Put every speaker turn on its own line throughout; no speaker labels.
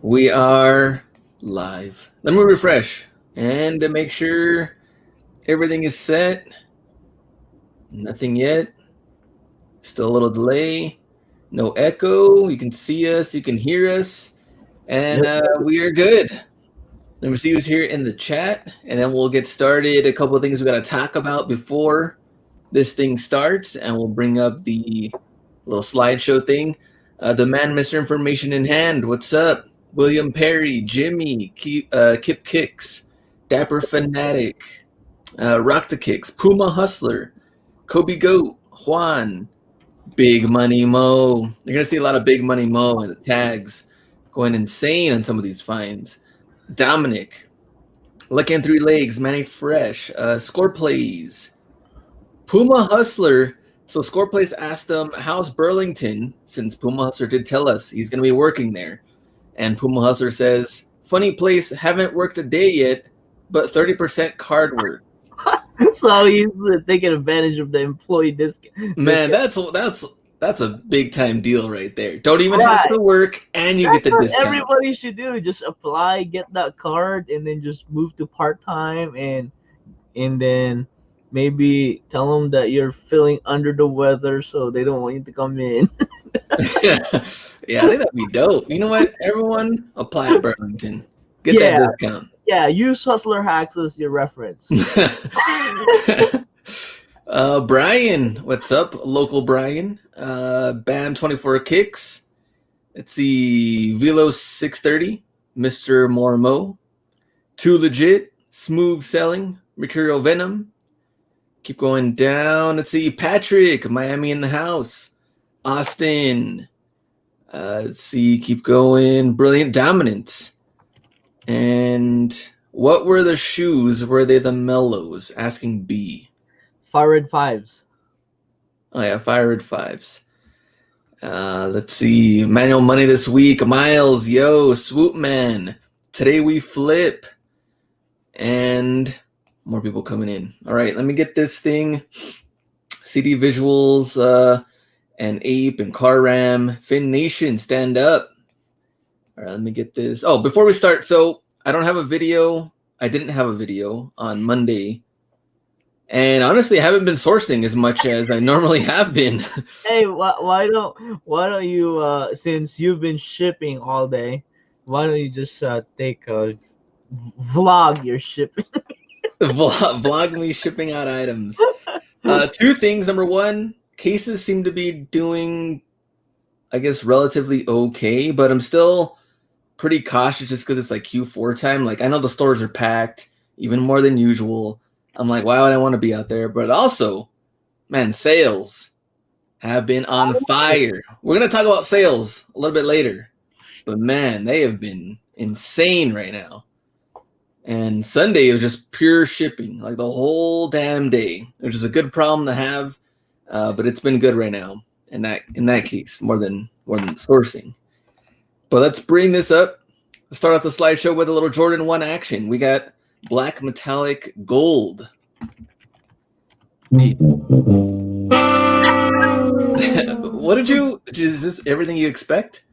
We are live. Let me refresh and to make sure everything is set. Nothing yet. Still a little delay. No echo. You can see us. You can hear us. And we are good. Let me see who's here in the chat. And then we'll get started. A couple of things we got to talk about before this thing starts. And we'll bring up the little slideshow thing. The man misinformation in hand. What's up? William Perry, Jimmy, Kip Kicks, Dapper Fanatic, Rock the Kicks, Puma Hustler, Kobe Goat, Juan, Big Money Mo. You're going to see a lot of Big Money Mo and the tags going insane on some of these finds. Dominic, Lucky on Three Legs, Manny Fresh, Score Plays, Puma Hustler. So Score Plays asked him, how's Burlington? Since Puma Hustler did tell us he's going to be working there. And Puma Hustler says, funny place, haven't worked a day yet, but 30% card work.
So he's taking advantage of the employee discount.
Man, that's a big time deal right there. Don't even have to work and you get the discount.
Everybody should do. Just apply, get that card, and then just move to part-time and then maybe tell them that you're feeling under the weather so they don't want you to come in.
Yeah, I think that'd be dope. You know what? Everyone apply at Burlington. Get that discount.
Yeah, use Hustler Hacks as your reference.
Brian, what's up? Local Brian. Bam 24 Kicks. Let's see. Velo 630. Mr. Mormo. Too Legit. Smooth Selling. Mercurial Venom. Keep going down. Let's see. Patrick, Miami in the house. Austin. Let's see. Keep going. Brilliant Dominance. And what were the shoes? Were they the Mellows? Asking B.
Fire Red 5s.
Oh, yeah. Fire Red 5s. Let's see. Manual Money this week. Miles. Yo. Swoop Man. Today we flip. And more people coming in. All right. Let me get this thing. CD Visuals. And Ape and Car Ram. Fin Nation. Stand up. All right, let me get this. Oh, before we start, so I don't have a video. I didn't have a video on Monday. And honestly, I haven't been sourcing as much as I normally have been.
Hey, why don't you, since you've been shipping all day, why don't you just take a vlog your shipping?
Vlog me shipping out items. Two things. Number one, cases seem to be doing, I guess, relatively okay, but I'm still pretty cautious just because it's like Q4 time. Like, I know the stores are packed even more than usual. I'm like, why would I want to be out there? But also, man, sales have been on fire. We're going to talk about sales a little bit later. But man, they have been insane right now. And Sunday was just pure shipping, like the whole damn day, which is a good problem to have. But it's been good right now in that case, more than sourcing. But let's bring this up. Let's start off the slideshow with a little Jordan 1 action. We got black metallic gold. What is this everything you expect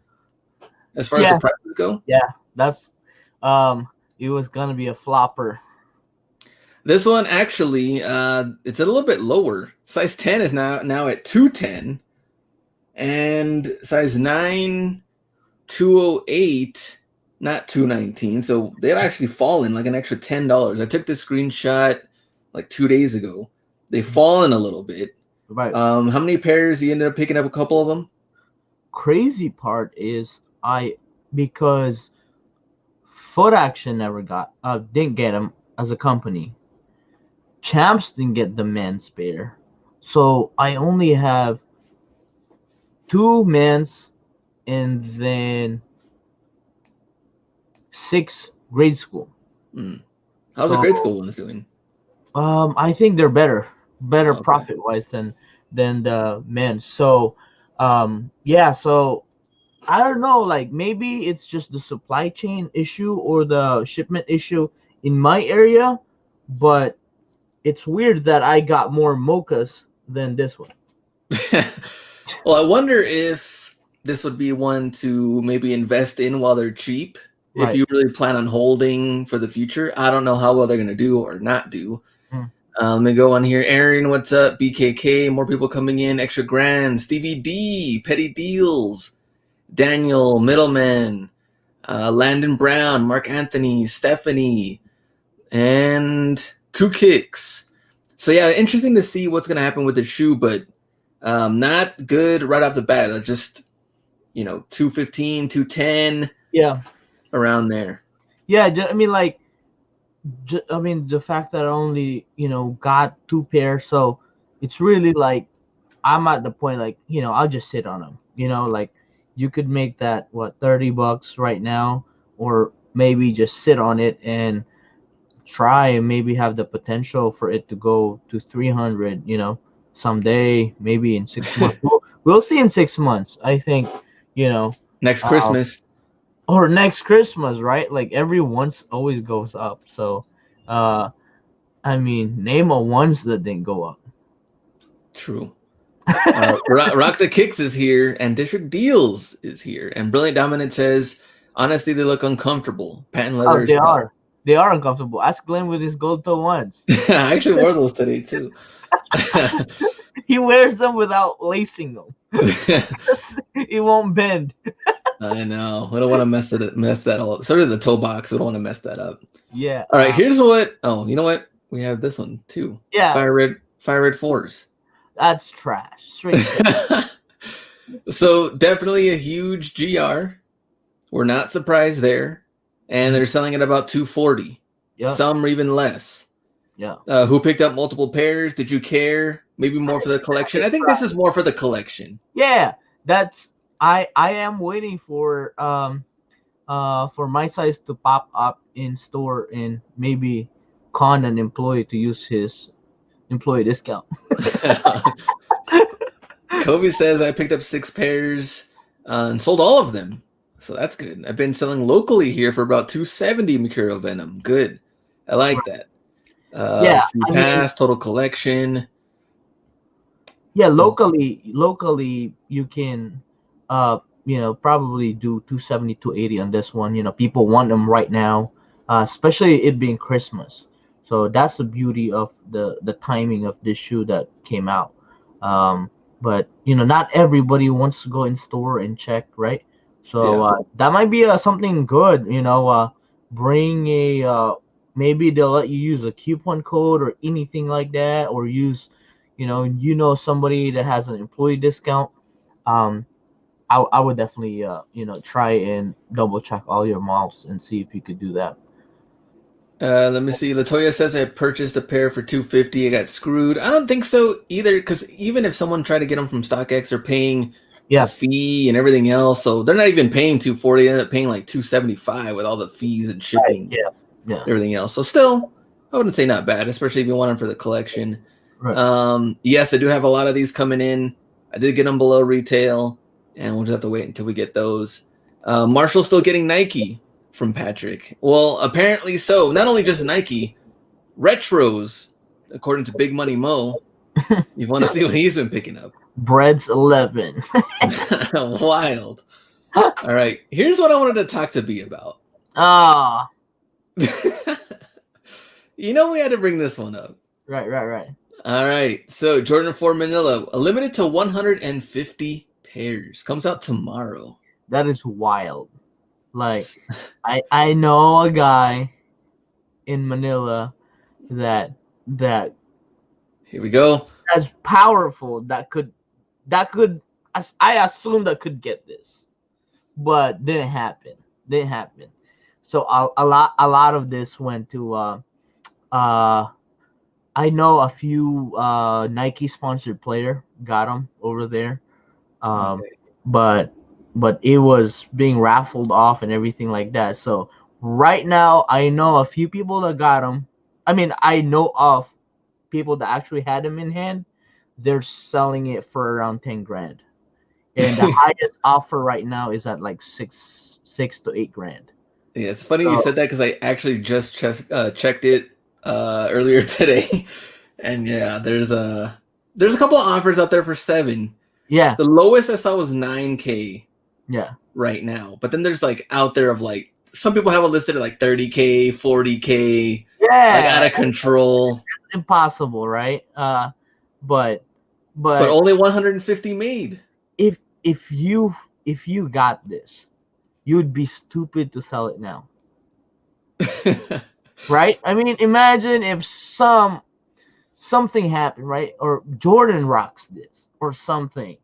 as far as the prices go?
Yeah, that's it was gonna be a flopper.
This one actually, it's a little bit lower. Size 10 is now at 210, and size 9, 208, not 219. So they've actually fallen like an extra $10. I took this screenshot like 2 days ago. They've fallen a little bit.
Right.
How many pairs? You ended up picking up a couple of them.
Crazy part is because Foot Action didn't get them as a company. Champs didn't get the men's pair, so I only have 2 men's and then 6 grade school.
How's the grade school ones doing?
I think they're better profit wise than the men's. So so I don't know, like maybe it's just the supply chain issue or the shipment issue in my area, but it's weird that I got more mochas than this one.
Well, I wonder if this would be one to maybe invest in while they're cheap. If
Right.
you really plan on holding for the future, I don't know how well they're going to do or not do.
Mm.
Let me go on here. Aaron, what's up? BKK, more people coming in. Extra grand. Stevie D, Petty Deals. Daniel, Middleman. Landon Brown, Mark Anthony, Stephanie, and Kukix. So yeah, interesting to see what's going to happen with the shoe, but not good right off the bat. Just, 215, 210.
Yeah.
Around there.
Yeah, I mean, like, the fact that I only got 2 pairs, so it's really like I'm at the point like I'll just sit on them. Like you could make that what $30 right now, or maybe just sit on it and try and maybe have the potential for it to go to 300. Someday, maybe in 6 months. We'll see in 6 months. I think
next Christmas.
Or next Christmas, right? Like every once always goes up. So, I mean, name a ones that didn't go up.
True. Rock the Kicks is here, and District Deals is here, and Brilliant Dominant says, honestly, they look uncomfortable. Patent leather.
Oh, they are uncomfortable. Ask Glenn with his gold toe ones.
I actually wore those today too.
He wears them without lacing them. It won't bend.
I know. We don't want to mess that all up. Sort of the toe box. We don't want to mess that up.
Yeah.
All right. Here's what. Oh, you know what? We have this one too.
Yeah.
Fire Red 4s.
That's trash. Straight.
So definitely a huge GR. We're not surprised there, and they're selling at about 240. Yeah. Some are even less.
Yeah.
Who picked up multiple pairs? Did you care? Maybe more for the collection. I think this is more for the collection.
Yeah. That's. I am waiting for my size to pop up in store and maybe con an employee to use his employee discount.
Kobe says I picked up 6 pairs and sold all of them, so that's good. I've been selling locally here for about 270 Mercurial Venom. Good, I like that.
Yeah,
pass total collection.
Yeah, locally you can probably do 270, 280 on this one. People want them right now, especially it being Christmas. So that's the beauty of the timing of this shoe that came out. But not everybody wants to go in store and check, right? So that might be something good. Bring a maybe they'll let you use a coupon code or anything like that, or use somebody that has an employee discount. I would definitely try and double check all your models and see if you could do that.
Let me see. Latoya says I purchased a pair for $250. I got screwed. I don't think so either, because even if someone tried to get them from StockX, they're paying a fee and everything else. So they're not even paying $240. They end up paying like $275 with all the fees and shipping, everything else. So still, I wouldn't say not bad, especially if you want them for the collection. Right. Yes, I do have a lot of these coming in. I did get them below retail, and we'll just have to wait until we get those. Marshall's still getting Nike from Patrick. Well, apparently so. Not only just Nike, retros, according to Big Money Mo. You want to see what he's been picking up?
Bred's 11.
Wild. All right, here's what I wanted to talk to B about. We had to bring this one up.
Right.
All right, so Jordan 4 Manila, limited to 150 pairs. Comes out tomorrow.
That is wild. Like, I know a guy in Manila that
here we go.
As powerful that could I assume that could get this, but didn't happen. So a lot of this went to I know a few Nike sponsored player got them over there, but it was being raffled off and everything like that. So right now, I know a few people that got them. I mean, I know of people that actually had them in hand. They're selling it for around 10 grand, and the highest offer right now is at like six to 8 grand.
Yeah, it's funny you said that, because I actually just checked it earlier today, and yeah, there's a couple of offers out there for 7.
Yeah,
the lowest I saw was 9K
Yeah.
right now. But then there's like out there of like some people have it listed at like 30K, 40K, like
Yeah.
out of control.
Impossible, right? But
But
but
only 150 made.
if if you got this, you'd be stupid to sell it now. Right? I mean, imagine if something happened, right? Or Jordan rocks this or something,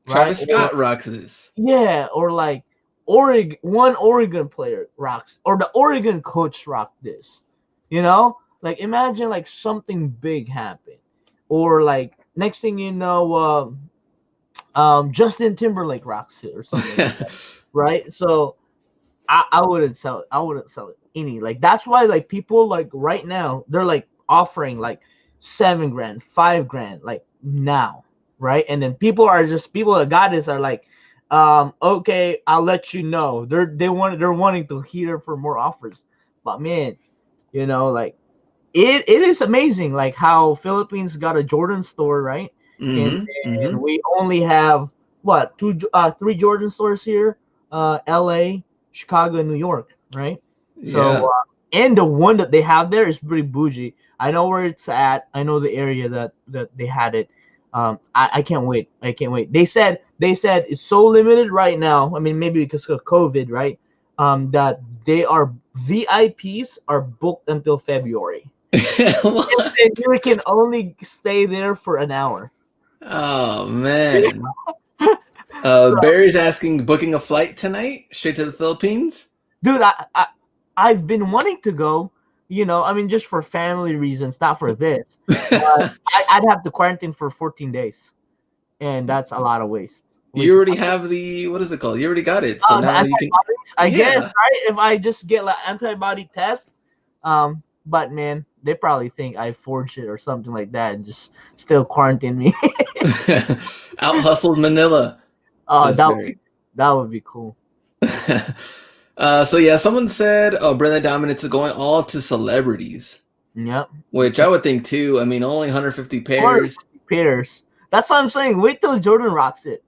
right?
Travis Scott rocks this.
Yeah, or like one Oregon player rocks, or the Oregon coach rocked this. You know, like imagine like something big happened, or like next thing you know, Justin Timberlake rocks it or something like that, right? So I wouldn't sell it. I wouldn't sell it any. Like that's why like people like right now they're like offering like 7 grand, 5 grand, like now, right? And then people that got this are like, okay, I'll let you know. They're wanting to hear for more offers. But man, like it is amazing like how Philippines got a Jordan store, right? And we only have what three Jordan stores here, LA, Chicago, and New York, right?
Yeah.
So and the one that they have there is pretty bougie. I know where it's at. I know the area that they had it. I can't wait. I can't wait. They said it's so limited right now. I mean, maybe because of COVID, right? That VIPs are booked until February. And you can only stay there for an hour.
Oh man.
So,
Barry's asking booking a flight tonight straight to the Philippines.
dude, I've been wanting to go. I mean, just for family reasons, not for this. I'd have to quarantine for 14 days, and that's a lot of waste.
You already have the what is it called? You already got it, so now you can.
I guess, right? If I just get like antibody test, but man, they probably think I forged it or something like that, and just still quarantine me.
Out hustled Manila.
Oh, that would be cool.
So yeah, someone said, "Oh, Brand Dominance is going all to celebrities."
Yep.
Which I would think too. I mean, only 150 pairs.
That's what I'm saying. Wait till Jordan rocks it.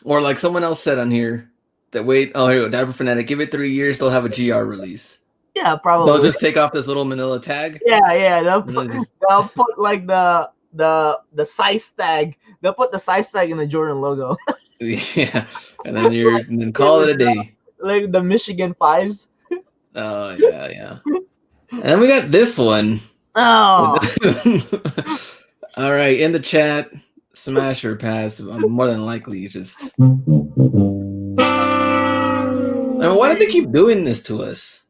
Or like someone else said on here that wait. Oh, here we go. Dapper Fanatic. Give it 3 years, they'll have a GR release.
Yeah, probably.
They'll just take off this little Manila tag.
Yeah. They'll put like the size tag. They'll put the size tag in the Jordan logo.
Yeah, and then call it a day.
Like the Michigan Fives.
Oh yeah. And then we got this one.
Oh.
All right, in the chat, smash or pass. More than likely, just. I mean, why do they keep doing this to us?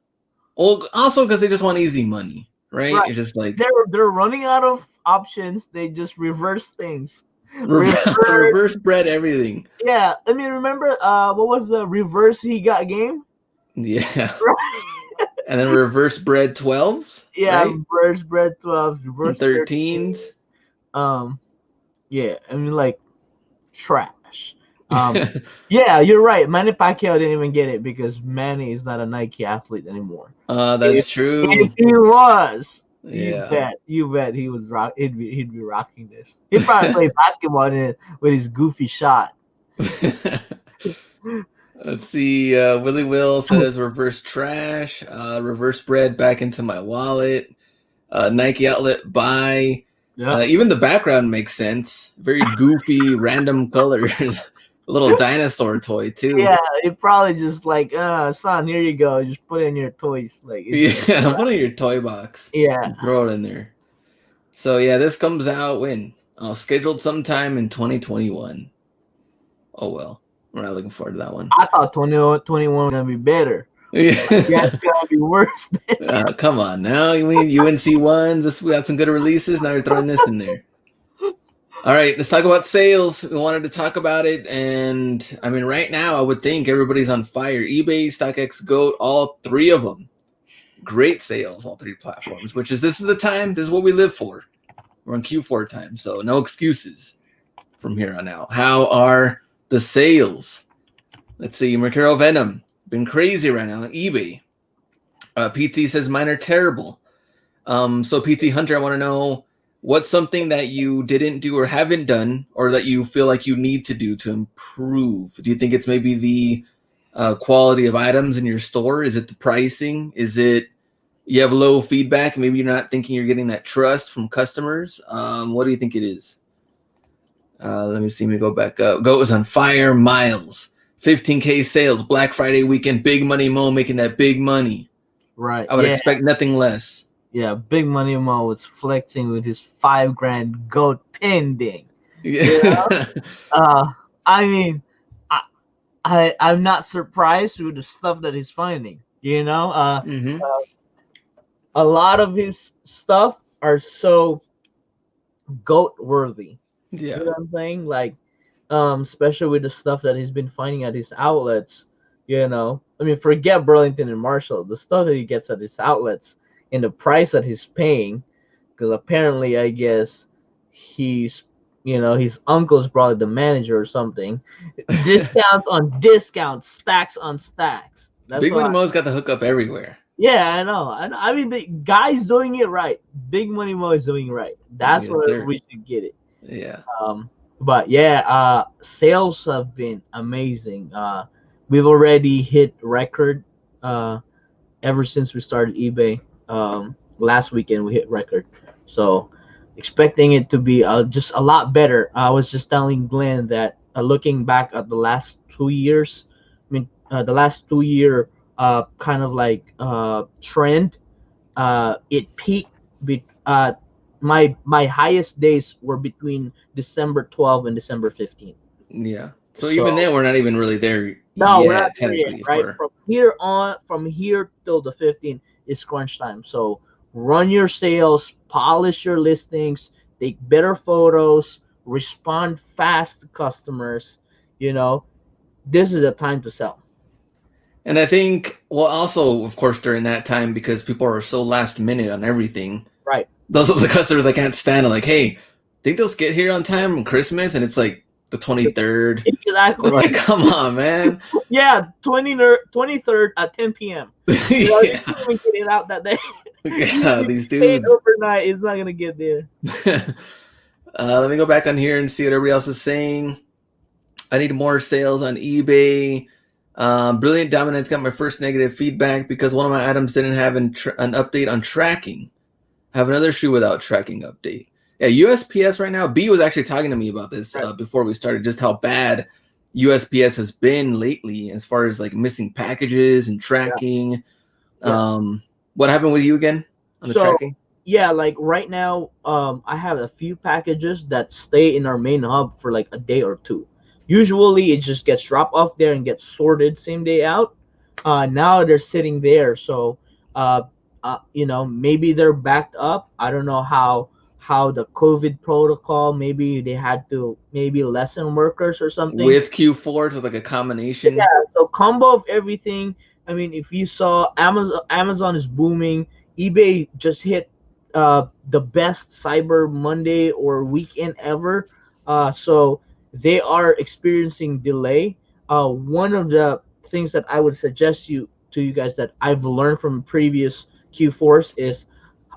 Well, also because they just want easy money, right? It's just like
they're running out of options. They just reverse things.
Reverse bred everything.
Yeah, I mean, remember what was the reverse he got game?
Yeah. And then reverse bred 12s.
Yeah,
right?
reverse bred 12s, reverse
13s.
Yeah, I mean like trash. Yeah, you're right. Manny Pacquiao didn't even get it because Manny is not a Nike athlete anymore.
That's true.
If he was,
yeah,
you bet he was he'd be rocking this. He'd probably play basketball with his goofy shot.
Let's see. Willie Will says reverse trash, reverse bread back into my wallet, Nike outlet buy. Yeah. Even the background makes sense. Very goofy, random colors. A little dinosaur toy too.
Yeah, it probably just like, son, here you go. Just put in your toys. Like,
yeah, put in your toy box.
Yeah,
throw it in there. So yeah, this comes out when scheduled sometime in 2021. Oh well. We're not looking forward to that one.
I thought 2021 was gonna be better. Yeah, it's gonna be worse.
Come on now. You mean UNC ones? We got some good releases. Now you're throwing this in there. All right, let's talk about sales. We wanted to talk about it, and I mean, right now, I would think everybody's on fire. eBay, StockX, Goat, all three of them, great sales, all three platforms. This is the time. This is what we live for. We're on Q4 time, so no excuses from here on out. How are the sales? Let's see. Mercuro Venom been crazy right now on eBay. PT says mine are terrible. So PT Hunter, I want to know What's something that you didn't do or haven't done, or that you feel like you need to do to improve? Do you think it's maybe the quality of items in your store? Is it the pricing? Is it you have low feedback? Maybe you're not thinking you're getting that trust from customers. What do you think it is? Let me see. Let me go back up. Goat is on fire. Miles, 15K sales, Black Friday weekend, big money Mo making that big money.
Right.
I would expect nothing less.
Yeah. Big Money Mo was flexing with his $5,000 goat pending. You know?
Yeah.
I mean, I'm not surprised with the stuff that he's finding.
hmm
A lot of his stuff are so goat worthy. You
Yeah.
know what I'm saying? Like, especially with the stuff that he's been finding at his outlets. I mean, forget Burlington and Marshall. The stuff that he gets at his outlets and the price that he's paying, because apparently, I guess he's, his uncle's probably the manager or something. Discounts on discounts, stacks on stacks. That's
Big Money
why.
Mo's got the hookup everywhere.
Yeah, I know. I mean, the guy's doing it right. Big Money Mo is doing it right. That's
Yes,
where
sir.
we should get it.
Yeah.
But yeah, sales have been amazing. We've already hit record ever since we started eBay. Last weekend we hit record, so expecting it to be just a lot better. I was just telling Glenn that looking back at the last 2 years, I mean the last 2 year kind of like trend, it peaked. My highest days were between December 12 and December 15.
Yeah. So even
So
then, we're not even really there
no, we're not
yet,
there yet,
technically. If
right?
we're
From here till the 15th is crunch time. So run your sales, polish your listings, take better photos, respond fast to customers. You know, this is a time to sell.
And I think, well, also, of course, during that time, because people are so last minute on everything,
Right.
those are the customers I can't stand. Are like, hey, think they'll get here on time on Christmas? And it's like the 23rd.
Exactly.
I'm like, come on, man.
Yeah, 23rd at 10 p.m. You know, you
Yeah.
can't even get it out that day.
Yeah,
You
these
stayed
dudes.
overnight, it's not gonna get there.
Let me go back on here and see what everybody else is saying. I need more sales on eBay. Brilliant Dominance got my first negative feedback because one of my items didn't have an update on tracking. I have another shoe without tracking update. Yeah, USPS right now. B was actually talking to me about this
Right.
before we started, just how bad USPS has been lately as far as like missing packages and tracking.
Yeah.
What happened with you again on the
So
tracking?
yeah, like right now, I have a few packages that stay in our main hub for like a day or two. Usually, it just gets dropped off there and gets sorted same day out. Now they're sitting there, so uh, maybe they're backed up. I don't know how the COVID protocol. Maybe they had to maybe lessen workers or something.
With Q4, so it's like a
Yeah,
combination.
so combo of everything. I mean, if you saw Amazon is booming. eBay just hit the best Cyber Monday or weekend ever. So they are experiencing delay. One of the things that I would suggest you guys that I've learned from previous Q4s is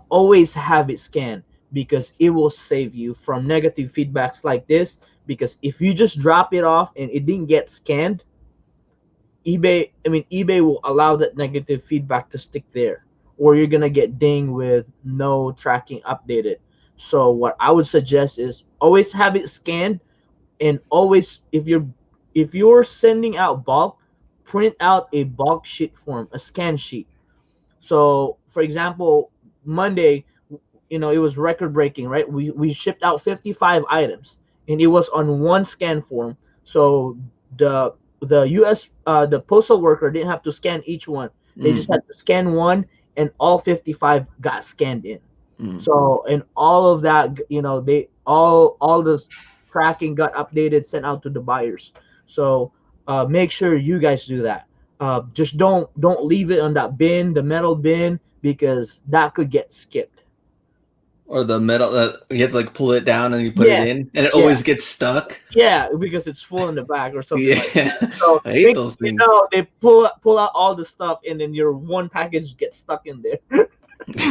always have it scanned, because it will save you from negative feedbacks like this. Because if you just drop it off and it didn't get scanned, eBay will allow that negative feedback to stick there, or you're gonna get dinged with no tracking updated. So what I would suggest is always have it scanned, and always, if you're sending out bulk, print out a bulk sheet form, a scan sheet. So for example, Monday, it was record breaking, right? We shipped out 55 items, and it was on one scan form. So the postal worker didn't have to scan each one. They just
Mm,
had to scan one, and all 55 got scanned in.
mm.
So, and all of that, they all the tracking got updated, sent out to the buyers. So make sure you guys do that. Just don't leave it on that bin, the metal bin, because that could get skipped.
Or the metal that you have to like pull it down and you put it
Yeah,
in, and it
yeah,
always gets stuck.
yeah, because it's full in the back or something like
Yeah,
that. So
I hate
next
those
thing you
things.
know, they pull out all the stuff, and then your one package gets stuck in there.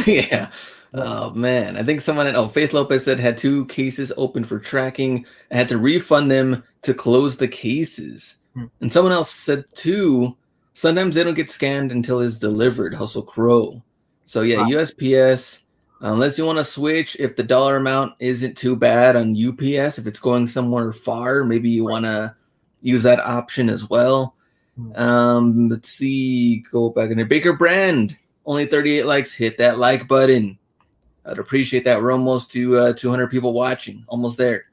Yeah. Oh man, I think someone. Oh, Faith Lopez said had 2 cases open for tracking. I had to refund them to close the cases.
Hmm.
And someone else said too. Sometimes they don't get scanned until it's delivered. Hustle Crow. So yeah,
Right.
USPS. Unless you want to switch, if the dollar amount isn't too bad on UPS, if it's going somewhere far, maybe you want to use that option as well. Let's see. Go back in there. Baker Brand. Only 38 likes. Hit that like button. I'd appreciate that. We're almost to 200 people watching. Almost there.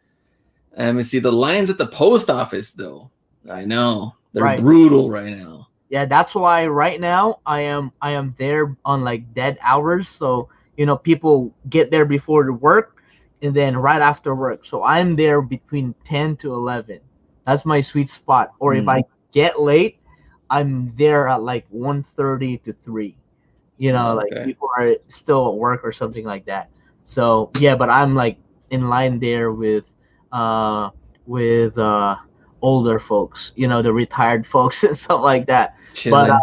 Let me see the lines at the post office, though. I know they're
Right.
brutal right now.
Yeah, that's why right now I am there on like dead hours. So people get there before the work, and then right after work. So I'm there between 10 to 11. That's my sweet spot. Or if I get late, I'm there at like 1:30 to 3. Like people are still at work or something like that. So yeah, but I'm like in line there with older folks, the retired folks and stuff like that.
Chilling.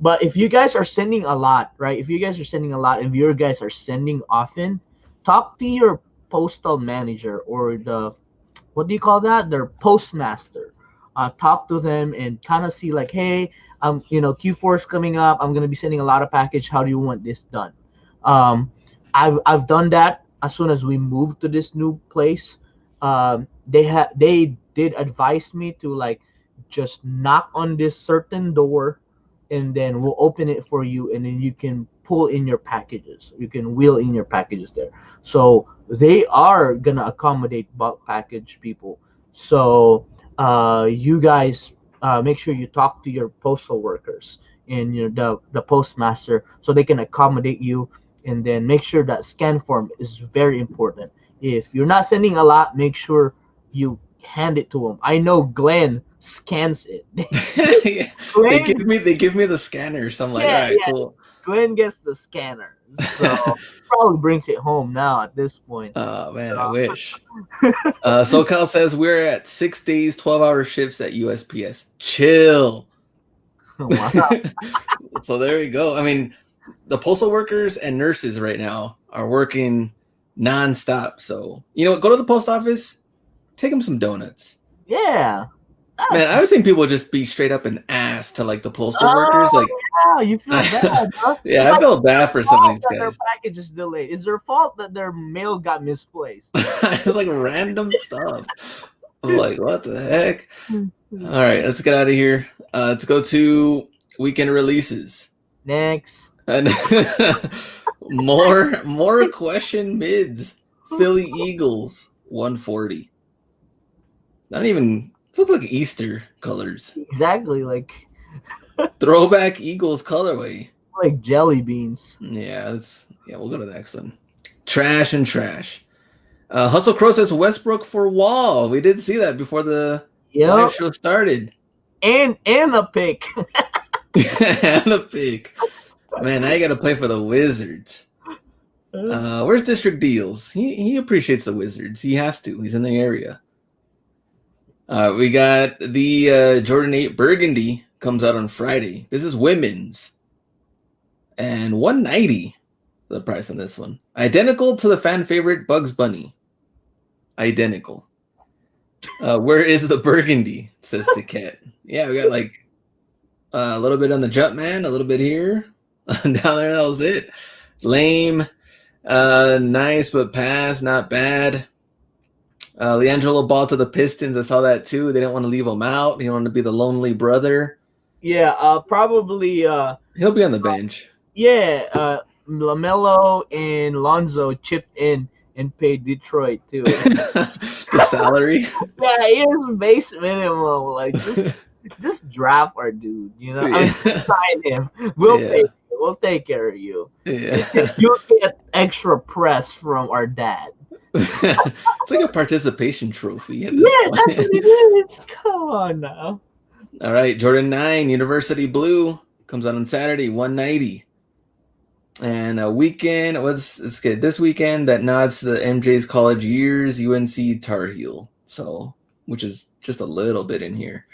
But if you guys are sending a lot, right? If you guys are sending a lot, if you guys are sending often, talk to your postal manager or the what do you call that? Their postmaster. Talk to them and kind of see like, hey, Q4 is coming up. I'm gonna be sending a lot of package. How do you want this done? Um, I've done that as soon as we moved to this new place. They did advise me to like just knock on this certain door, and then we'll open it for you, and then you can pull in your packages. You can wheel in your packages there. So they are gonna accommodate bulk package people. So you guys make sure you talk to your postal workers and the postmaster so they can accommodate you, and then make sure that scan form is very important. If you're not sending a lot, make sure you hand it to them. I know Glenn scans it.
Yeah.
Glenn,
they give me the scanner, so I'm like,
yeah,
all right,
yeah.
cool.
Glenn gets the scanner, so probably brings it home now at this point.
Oh man, I wish. SoCal says we're at 6 days, 12-hour shifts at USPS. Chill.
Wow.
So there we go. I mean, the postal workers and nurses right now are working nonstop. So go to the post office, take them some donuts.
Yeah.
Man, I've seen people just be straight up an ass to like the postal workers. Like,
yeah, you feel bad, huh?
Yeah, I feel bad for some of these guys.
Their package is delayed. It's their fault that their mail got misplaced.
It's like random stuff. I'm like, what the heck? All right, let's get out of here. Let's go to weekend releases.
Next.
And more question mids. Philly Eagles 140. Not even look like Easter colors.
Exactly, like
Throwback Eagles colorway.
Like jelly beans.
Yeah, we'll go to the next one. Trash and trash. Hustle Crow says Westbrook for Wall. We did see that before the live show started.
And a pick.
And a pick. Man, I gotta play for the Wizards. Where's District Deals? He appreciates the Wizards. He has to. He's in the area. We got the Jordan 8 Burgundy comes out on Friday. This is women's. And $190 the price on this one. Identical to the fan favorite Bugs Bunny. Identical. Where is the Burgundy? Says the cat. Yeah, we got like a little bit on the jump man, a little bit here. Down there, that was it. Lame. Nice, but pass, not bad. Leandro Ball to the Pistons. I saw that too. They didn't want to leave him out. He wanted to be the lonely brother.
Yeah, probably.
He'll be on the bench.
Yeah, LaMelo and Lonzo chipped in and paid Detroit too.
The salary.
Yeah, here's base minimum. Like just draft our dude. Sign him. We'll take care of you.
Yeah.
You'll get extra press from our dad.
It's like a participation trophy. At
this point. That's what it is. Come on now.
All right, Jordan 9 University Blue comes out on Saturday, $190. And a weekend, let's get this weekend that nods to the MJ's college years, UNC Tar Heel. So, which is just a little bit in here.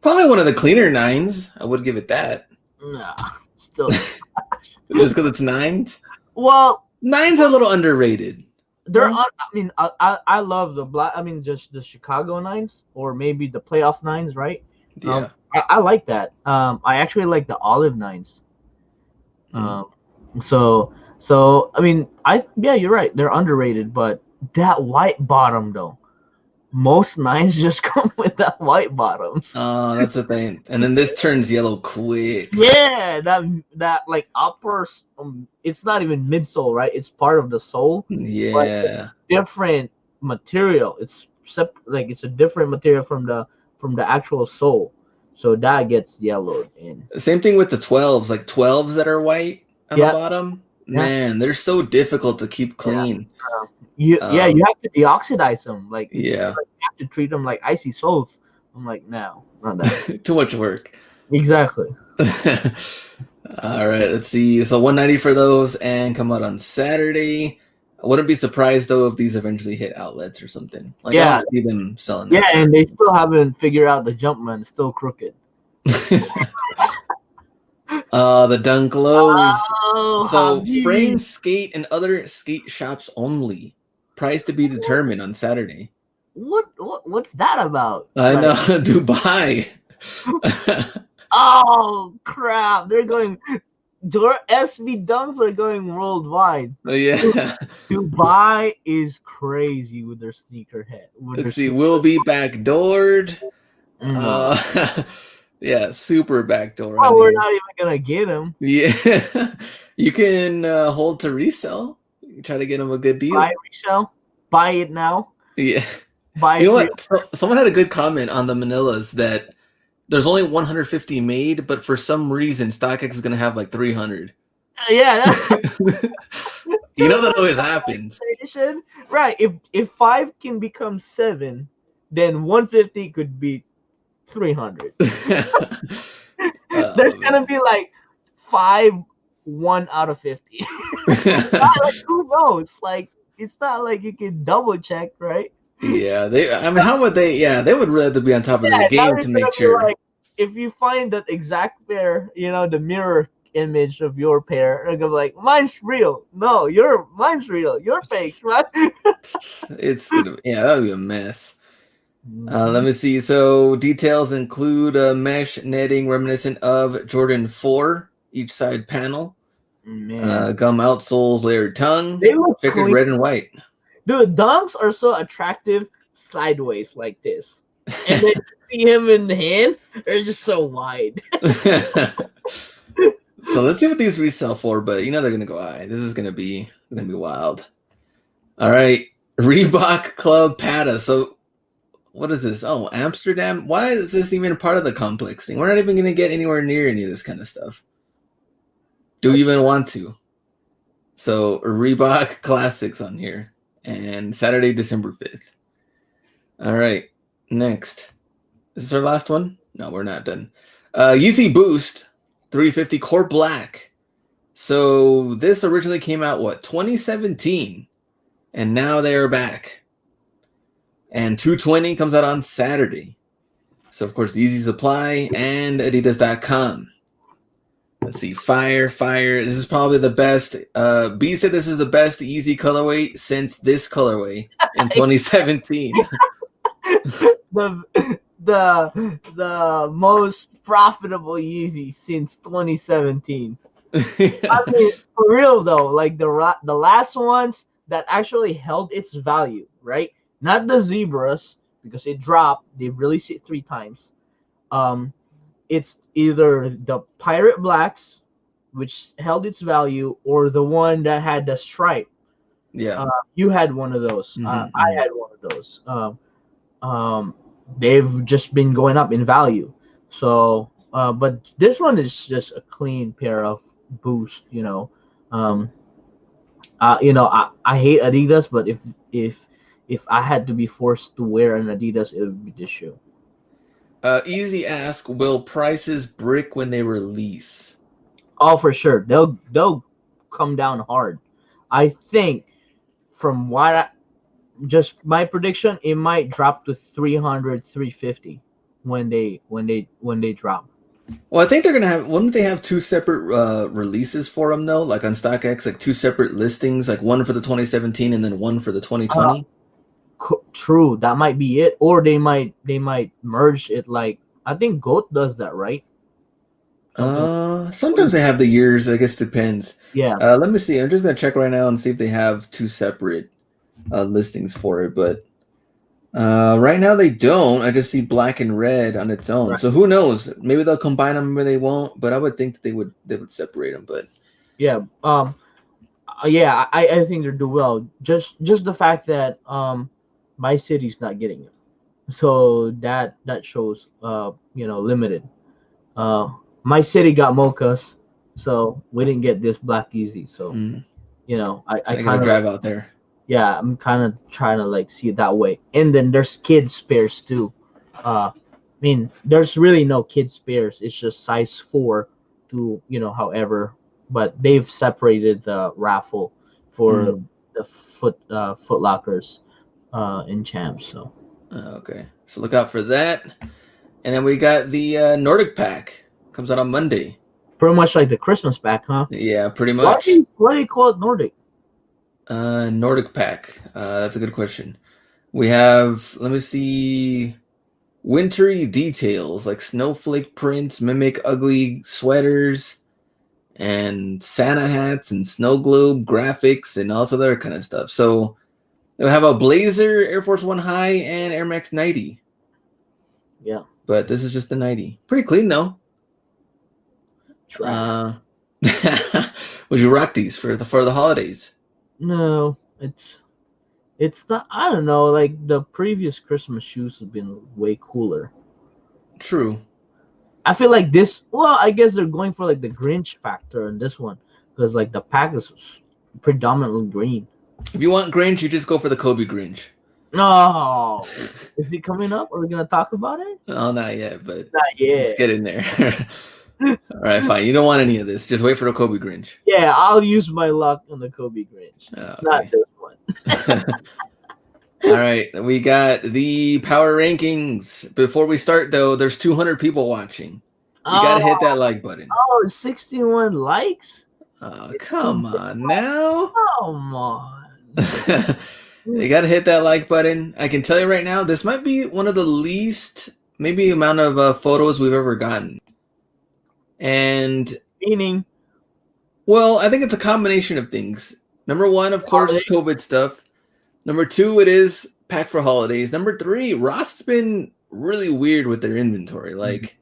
Probably one of the cleaner 9s. I would give it that.
Nah, still.
Just because it's 9s?
Well,
Nines are a little underrated.
they're
No?
on. I mean, I love the black. I mean, just the Chicago Nines, or maybe the playoff Nines, right?
Yeah.
I like that. I actually like the olive Nines.
Mm.
Um, so I mean, yeah, you're right. They're underrated, but that white bottom though, most Nines just come with that white bottoms.
That's the thing. And then this turns yellow quick.
Yeah, that like upper, it's not even midsole, right? It's part of the sole, but it's
Yeah.
different material. Like it's a different material from the actual sole, so that gets yellowed in.
Same thing with the 12s, like 12s that are white on the
Yeah,
bottom.
yeah,
Man, they're so difficult to keep
yeah.
clean.
You have to deoxidize them. Like it's
Yeah.
like you have to treat them like icy soles. I'm like, no, not that.
Too much work.
Exactly.
All right, let's see. So 190 for those and come out on Saturday. I wouldn't be surprised though if these eventually hit outlets or something. Like I
Yeah,
don't see them selling
yeah,
that
and they still haven't figured out the Jumpman. It's still crooked.
The dunk lows.
Oh,
So frame,
Habib.
skate, and other skate shops only. Price to be determined on Saturday.
What's that about?
I know,
Like,
Dubai.
oh crap! They're going. Your SB dunks are going worldwide.
Yeah.
Dubai is crazy with their sneakerhead.
Let's see. Will be backdoored.
No.
Yeah, super backdoor
Oh,
on
we're
here.
not even gonna get him.
Yeah, you can hold to resell. You try to get them a good deal.
Buy resell. Buy it now.
Yeah.
Buy
You know
it.
what? Someone had a good comment on the Manilas that there's only 150 made, but for some reason StockX is gonna have like 300.
Yeah.
You know that always happens.
Right. If 5 can become 7, then 150 could be 300. There's gonna be like 5 1 out of 50. Like, who knows? Like it's not like you can double check, right?
Yeah, I mean, how would they? Yeah, they would really have to be on top of their game to make sure.
Like, if you find that exact pair, the mirror image of your pair, they're gonna be like, mine's real. No, mine's real. You're fake, right?
Yeah, that would be a mess. Let me see. So details include mesh netting reminiscent of Jordan 4, each side panel.
Man,
Gum outsoles, layered tongue,
they look
checkered
clean.
red and white.
Dude, dunks are so attractive sideways like this. And then you see him in the hand, they're just so wide.
So let's see what these resell for, but they're gonna go high. This is gonna be wild. All right. Reebok Club Pata. So what is this? Oh, Amsterdam. Why is this even a part of the complex thing? We're not even gonna get anywhere near any of this kind of stuff. Do we even want to? So Reebok Classics on here. And Saturday, December 5th. All right. Next. Is this our last one? No, we're not done. Yeezy Boost 350 Core Black. So this originally came out, 2017? And now they are back. And 220 comes out on Saturday. So, of course, Yeezy Supply and Adidas.com. Let's see. Fire. This is probably the best. B said this is the best Yeezy colorway since this colorway in 2017.
the most profitable Yeezy since 2017. I mean, for real though, like the last ones that actually held its value, right? Not the zebras because it dropped. They released it 3 times. It's either the Pirate Blacks, which held its value, or the one that had the stripe.
Yeah.
You had one of those. I had one of those. They've just been going up in value. So, but this one is just a clean pair of Boost. I hate Adidas, but if I had to be forced to wear an Adidas, it would be this shoe.
Easy ask: will prices brick when they release?
Oh, for sure. They'll come down hard. I think from just my prediction, it might drop to 300, 350 when they drop.
Well, I think they're gonna have. Wouldn't they have two separate releases for them though? Like on StockX, like two separate listings, like one for the 2017 and then one for the
Uh,
2020.
True, that might be it, or they might merge it. Like I think Goat does that, right? Something. What
Sometimes
is
they
it?
have the years. I guess depends.
Yeah,
Let me see. I'm just gonna check right now and see if they have two separate listings for it. But right now they don't. I just see black and red on its own.
right.
So who knows? Maybe they'll combine them, maybe they won't. But I would think that they would separate them. But
Yeah. Yeah. I think they do well. Just the fact that my city's not getting it, so that shows limited. Uh, my city got mochas, so we didn't get this black easy. So
mm,
I
so I gotta
kind of like,
drive out there.
yeah, I'm kind of trying to like see it that way. And then there's kid spares too. I mean, there's really no kid spares. It's just size 4 to however, but they've separated the raffle for
Mm.
the Foot Lockers in champs. So
Okay, so look out for that. And then we got the Nordic pack. Comes out on Monday.
pretty much like the Christmas pack, huh?
Yeah, pretty
Why do
much.
you, why do you call it Nordic?
Nordic pack. That's a good question. We have, let me see, wintry details like snowflake prints, mimic ugly sweaters, and Santa hats and snow globe graphics and all this other kind of stuff. So we have a Blazer, Air Force One High, and Air Max 90.
Yeah,
But this is just the 90. Pretty clean though.
trash.
Would you rock these for the holidays?
No, it's not. I don't know. Like the previous Christmas shoes have been way cooler.
True.
I feel like this. Well, I guess they're going for like the Grinch factor in this one because like the pack is predominantly green.
If you want Grinch, you just go for the Kobe Grinch.
No, is it coming up? Are we gonna talk about it?
Oh, not yet, but
Not
let's
yet.
get in there. All right, fine. You don't want any of this. Just wait for the Kobe Grinch.
Yeah, I'll use my luck on the Kobe Grinch, not
Okay.
this one.
All right, we got the power rankings. Before we start, though, there's 200 people watching. You got to hit that
Oh,
like button.
61 likes.
Oh, come on now.
Come on.
You got to hit that like button. I can tell you right now, this might be one of the least, maybe amount of photos we've ever gotten. And,
Meaning,
well, I think it's a combination of things. Number one, of course,
holiday.
COVID stuff. Number two, it is packed for holidays. Number three, Ross has been really weird with their inventory. Like,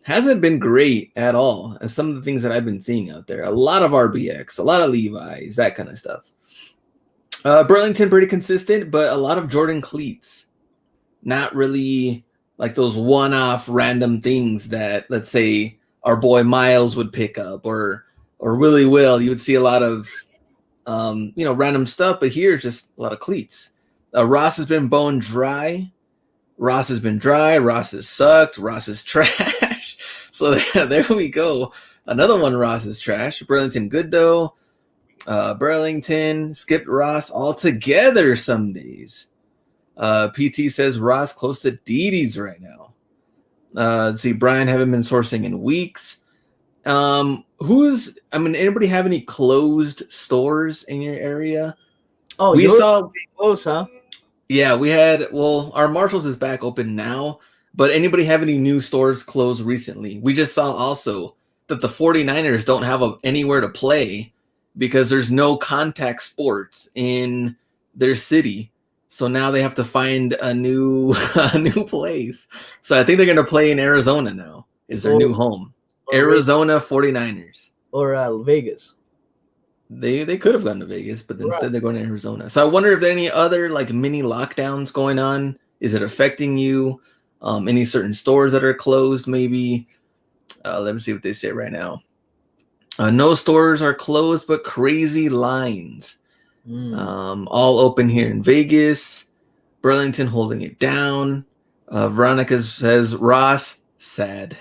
hasn't been great at all, as some of the things that I've been seeing out there. A lot of RBX, a lot of Levi's, that kind of stuff. Burlington, pretty consistent, but a lot of Jordan cleats. Not really like those one-off random things that, let's say, our boy Miles would pick up, or Willie Will. You would see a lot of random stuff, but here's just a lot of cleats. Ross has been bone dry. Ross has been dry. Ross has sucked. Ross is trash. So there we go. Another one, Ross is trash. Burlington good though. Burlington skipped Ross altogether some days. PT says Ross close to Didi's right now. Let's see, Brian haven't been sourcing in weeks. Anybody have any closed stores in your area?
Oh,
We
yours
saw,
close, huh?
yeah, we had, well, our Marshalls is back open now, but anybody have any new stores closed recently? We just saw also that the 49ers don't have anywhere to play because there's no contact sports in their city. So now they have to find a new a new place. So I think they're going to play in Arizona now. Is their new home. Arizona 49ers.
Or Vegas.
They could have gone to Vegas, but instead they're going to Arizona. So I wonder if there are any other like mini lockdowns going on. Is it affecting you? Any certain stores that are closed, maybe? Let me see what they say right now. No stores are closed, but crazy lines. All open here in Vegas. Burlington holding it down. Veronica says Ross, sad.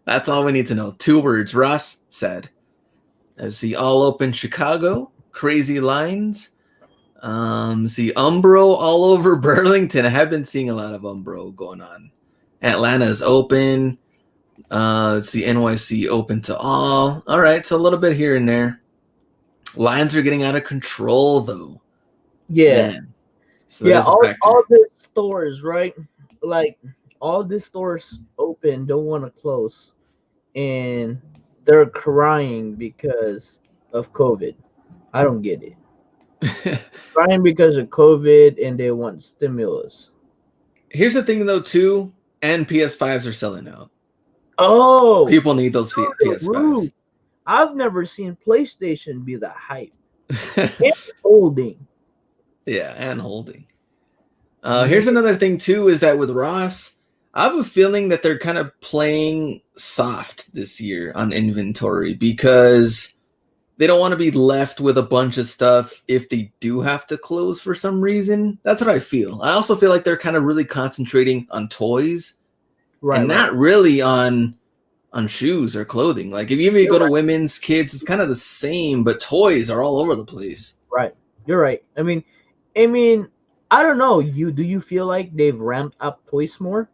That's all we need to know. 2 words, Ross, sad. As the all open Chicago, crazy lines. See Umbro all over Burlington. I have been seeing a lot of Umbro going on. Atlanta's open. Let's see, NYC open to all. All right, so a little bit here and there. Lines are getting out of control, though.
Yeah.
Man. So that
Yeah,
is a
all
factor.
the stores, right? Like all the stores open don't want to close, and they're crying because of COVID. I don't get it. Crying because of COVID, and they want stimulus.
Here's the thing, though, too. And PS5s are selling out.
Oh,
People need those
through the
PS5s.
roof! I've never seen PlayStation be that hype and holding.
Yeah, and holding.
Man,
Here's another thing too, is that with Ross, I have a feeling that they're kind of playing soft this year on inventory because they don't want to be left with a bunch of stuff if they do have to close for some reason. That's what I feel. I also feel like they're kind of really concentrating on toys
right,
and
right.
not really on shoes or clothing. Like if you even
You're
go to
right.
women's, kids, it's kind of the same, but toys are all over the place.
Right. You're right. I mean, I don't know. Do you feel like they've ramped up toys more?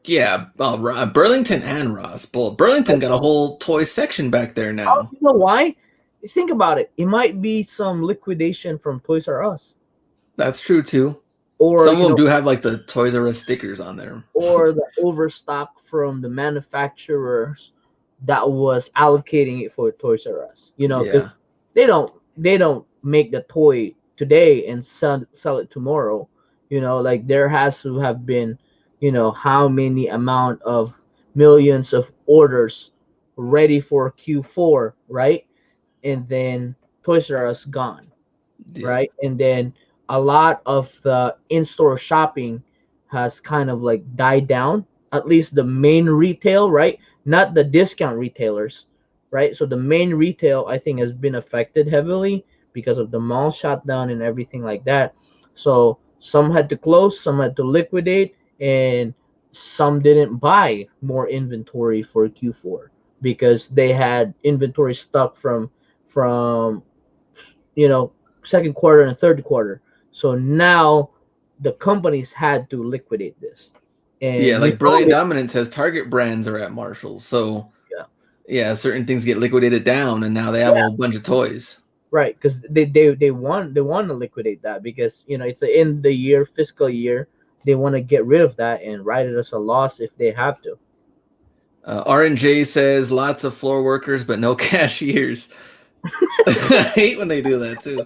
Yeah, Burlington and Ross both. Burlington got a whole toy section back there
Oh,
now.
you know why? Think about it. It might be some liquidation from Toys R Us,
That's true too.
or
Some of them do have like the Toys R Us stickers on there.
or the overstock from the manufacturers that was allocating it for Toys R Us. Because
Yeah,
they don't make the toy today and sell it tomorrow. Like there has to have been, how many amount of millions of orders ready for Q4, right? And then Toys R Us gone,
yeah,
right? And then a lot of the in-store shopping has kind of like died down, at least the main retail, right? Not the discount retailers, right? So the main retail, I think, has been affected heavily because of the mall shutdown and everything like that. So some had to close, some had to liquidate, and some didn't buy more inventory for Q4 because they had inventory stuck from you know second quarter and third quarter. So now the companies had to liquidate this,
yeah.
and we
Like
know
Brilliant
it.
Dominance says Target brands are at Marshalls, so
Yeah,
yeah, certain things get liquidated down, and now they have a
yeah,
whole bunch of toys.
right. Because they want to liquidate that because it's the end of the year fiscal year. They want to get rid of that and write it as a loss if they have to.
R&J says lots of floor workers, but no cashiers. I hate when they do that too.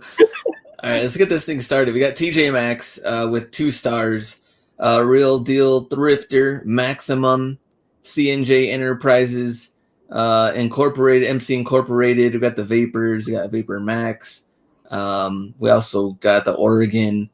All right, let's get this thing started. We got TJ Maxx with 2 stars, Real Deal Thrifter, Maximum, CNJ Enterprises, Incorporated, MC Incorporated. We got the Vapors, we got Vapor Max. We also got the Oregon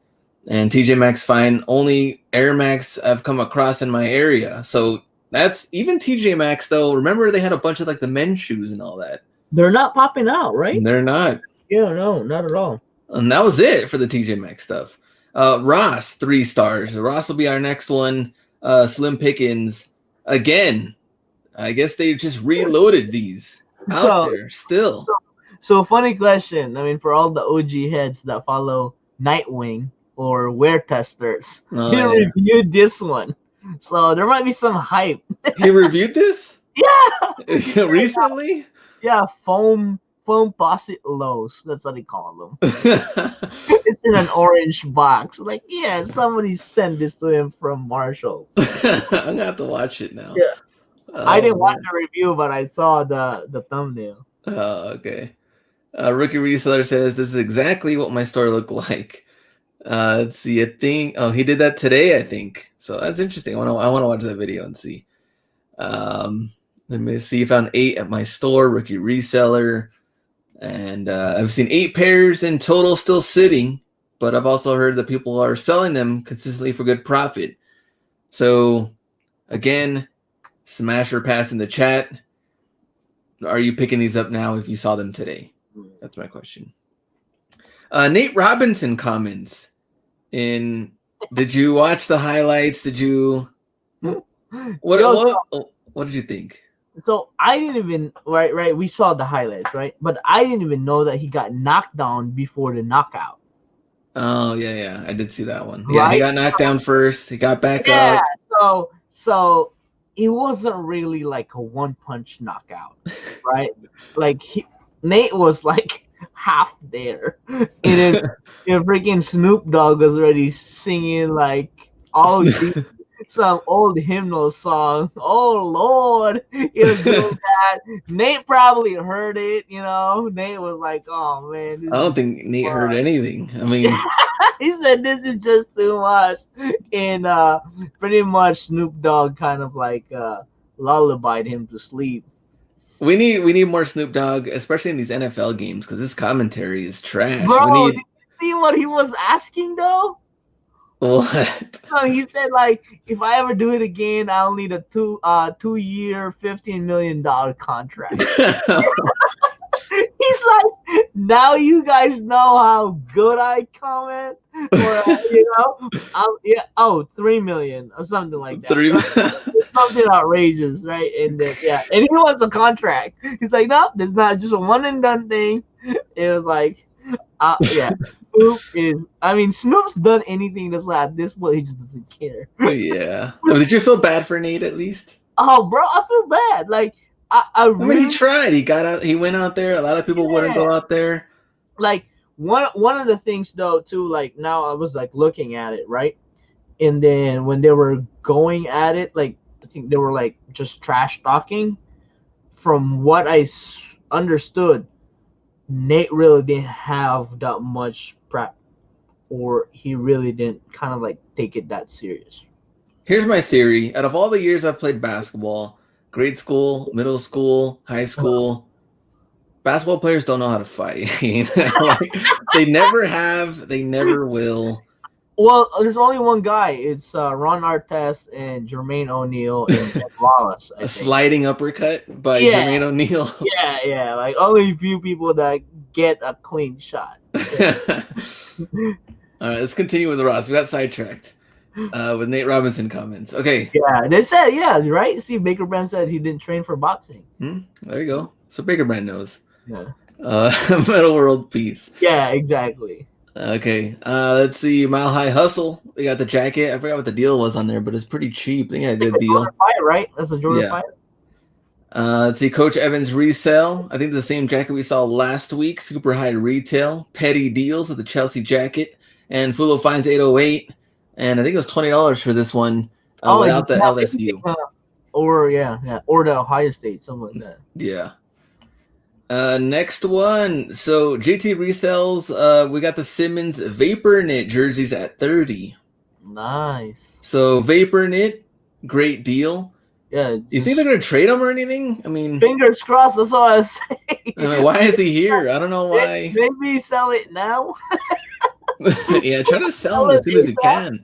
and TJ Maxx. Fine, only Air Max I've come across in my area. So that's even TJ Maxx though. Remember they had a bunch of like the men's shoes and all that.
They're not popping out, right?
They're not.
Yeah, no, not at all.
And that was it for the TJ Maxx stuff. Ross, 3 stars. Ross will be our next one. Slim Pickens, again. I guess they just reloaded these out
So,
there still.
so funny question. I mean, for all the OG heads that follow Nightwing or Wear Testers,
Oh,
he
yeah.
reviewed this one. So there might be some hype.
He reviewed this
Yeah,
recently?
yeah, foam posit lows. That's what they call them. It's in an orange box. Like, yeah, somebody sent this to him from Marshalls.
I'm going to have to watch it now.
Yeah, I
Oh,
didn't watch
man.
the review, but I saw the thumbnail.
Oh, okay. Rookie Reseller says, this is exactly what my store looked like. Let's see. I think. Oh, he did that today. I think so. That's interesting. I want to watch that video and see. Let me see. Found 8 at my store. Rookie Reseller, and I've seen 8 pairs in total still sitting. But I've also heard that people are selling them consistently for good profit. So, again, smash or pass in the chat. Are you picking these up now if you saw them today? That's my question. Nate Robinson comments. Did you watch the highlights? Did you what did you think?
So I didn't even right. We saw the highlights, right? But I didn't even know that he got knocked down before the knockout.
Oh yeah, I did see that one. Yeah, he
Right?
got knocked down first. He got back
Yeah.
up.
So it wasn't really like a one punch knockout, right? Like Nate was like half there, and then freaking Snoop Dogg was already singing like all these some old hymnal song. Oh Lord, he was doing that. Nate probably heard it. Nate was like, "Oh man,
I
this
don't
is
think Nate
fun."
heard anything. I mean,
He said this is just too much, and pretty much Snoop Dogg kind of like lullabied him to sleep.
we need more Snoop Dogg, especially in these NFL games, because this commentary is trash. We
Bro, did
need
you see what he was asking though?
what?
So he said like, if I ever do it again, I'll need a 2 year, $15 million contract. He's like, now you guys know how good I comment, or yeah, 3 million or something like that.
Three.
Something outrageous, right? And then and he wants a contract. He's like, no, it's not just a one and done thing. It was like, yeah. Snoop is. I mean, Snoop's done anything that's like at this point. He just doesn't care.
Yeah. Oh, did you feel bad for Nate at least?
Oh, bro, I feel bad. Like, I
I mean, he
really,
tried. He got out. He went out there. A lot of people wouldn't
yeah.
go out there.
Like one of the things though too. Like now I was like looking at it, right? And then when they were going at it, like I think they were like just trash talking. From what I understood, Nate really didn't have that much prep, or he really didn't kind of like take it that serious.
Here's my theory. Out of all the years I've played basketball, grade school, middle school, high school, basketball players don't know how to fight. Like, they never have. They never will.
Well, there's only one guy. It's Ron Artest and Jermaine O'Neal and Ben Wallace. I
A
think.
sliding uppercut by
Yeah.
Jermaine O'Neal.
Yeah. Like only a few people that get a clean shot. Yeah.
All right, let's continue with Ross. We got sidetracked with Nate Robinson comments. Okay.
Yeah, they said, yeah, right? See, Baker Brand said he didn't train for boxing.
There you go. So Baker Brand knows.
Yeah.
Metal World Peace.
Yeah, exactly.
Okay. Let's see. Mile High Hustle. We got the jacket. I forgot what the deal was on there, but it's pretty cheap. I think I had a good deal.
Fight, right? That's a Jordan fight.
Let's see. Coach Evans resale. I think the same jacket we saw last week. Super high retail. Petty deals with the Chelsea jacket. And Fulo finds 808. And I think it was $20 for this one without the LSU.
Or the Ohio State, something like that.
Yeah. Next one. So JT resells. We got the Simmons Vapor Knit jerseys at 30.
Nice.
So Vapor Knit, great deal.
Yeah.
You think they're gonna trade him or anything? I mean,
fingers crossed. That's all I say.
I mean, why is he here? I don't know why.
Maybe sell it now.
Yeah, try to sell him as soon as you can.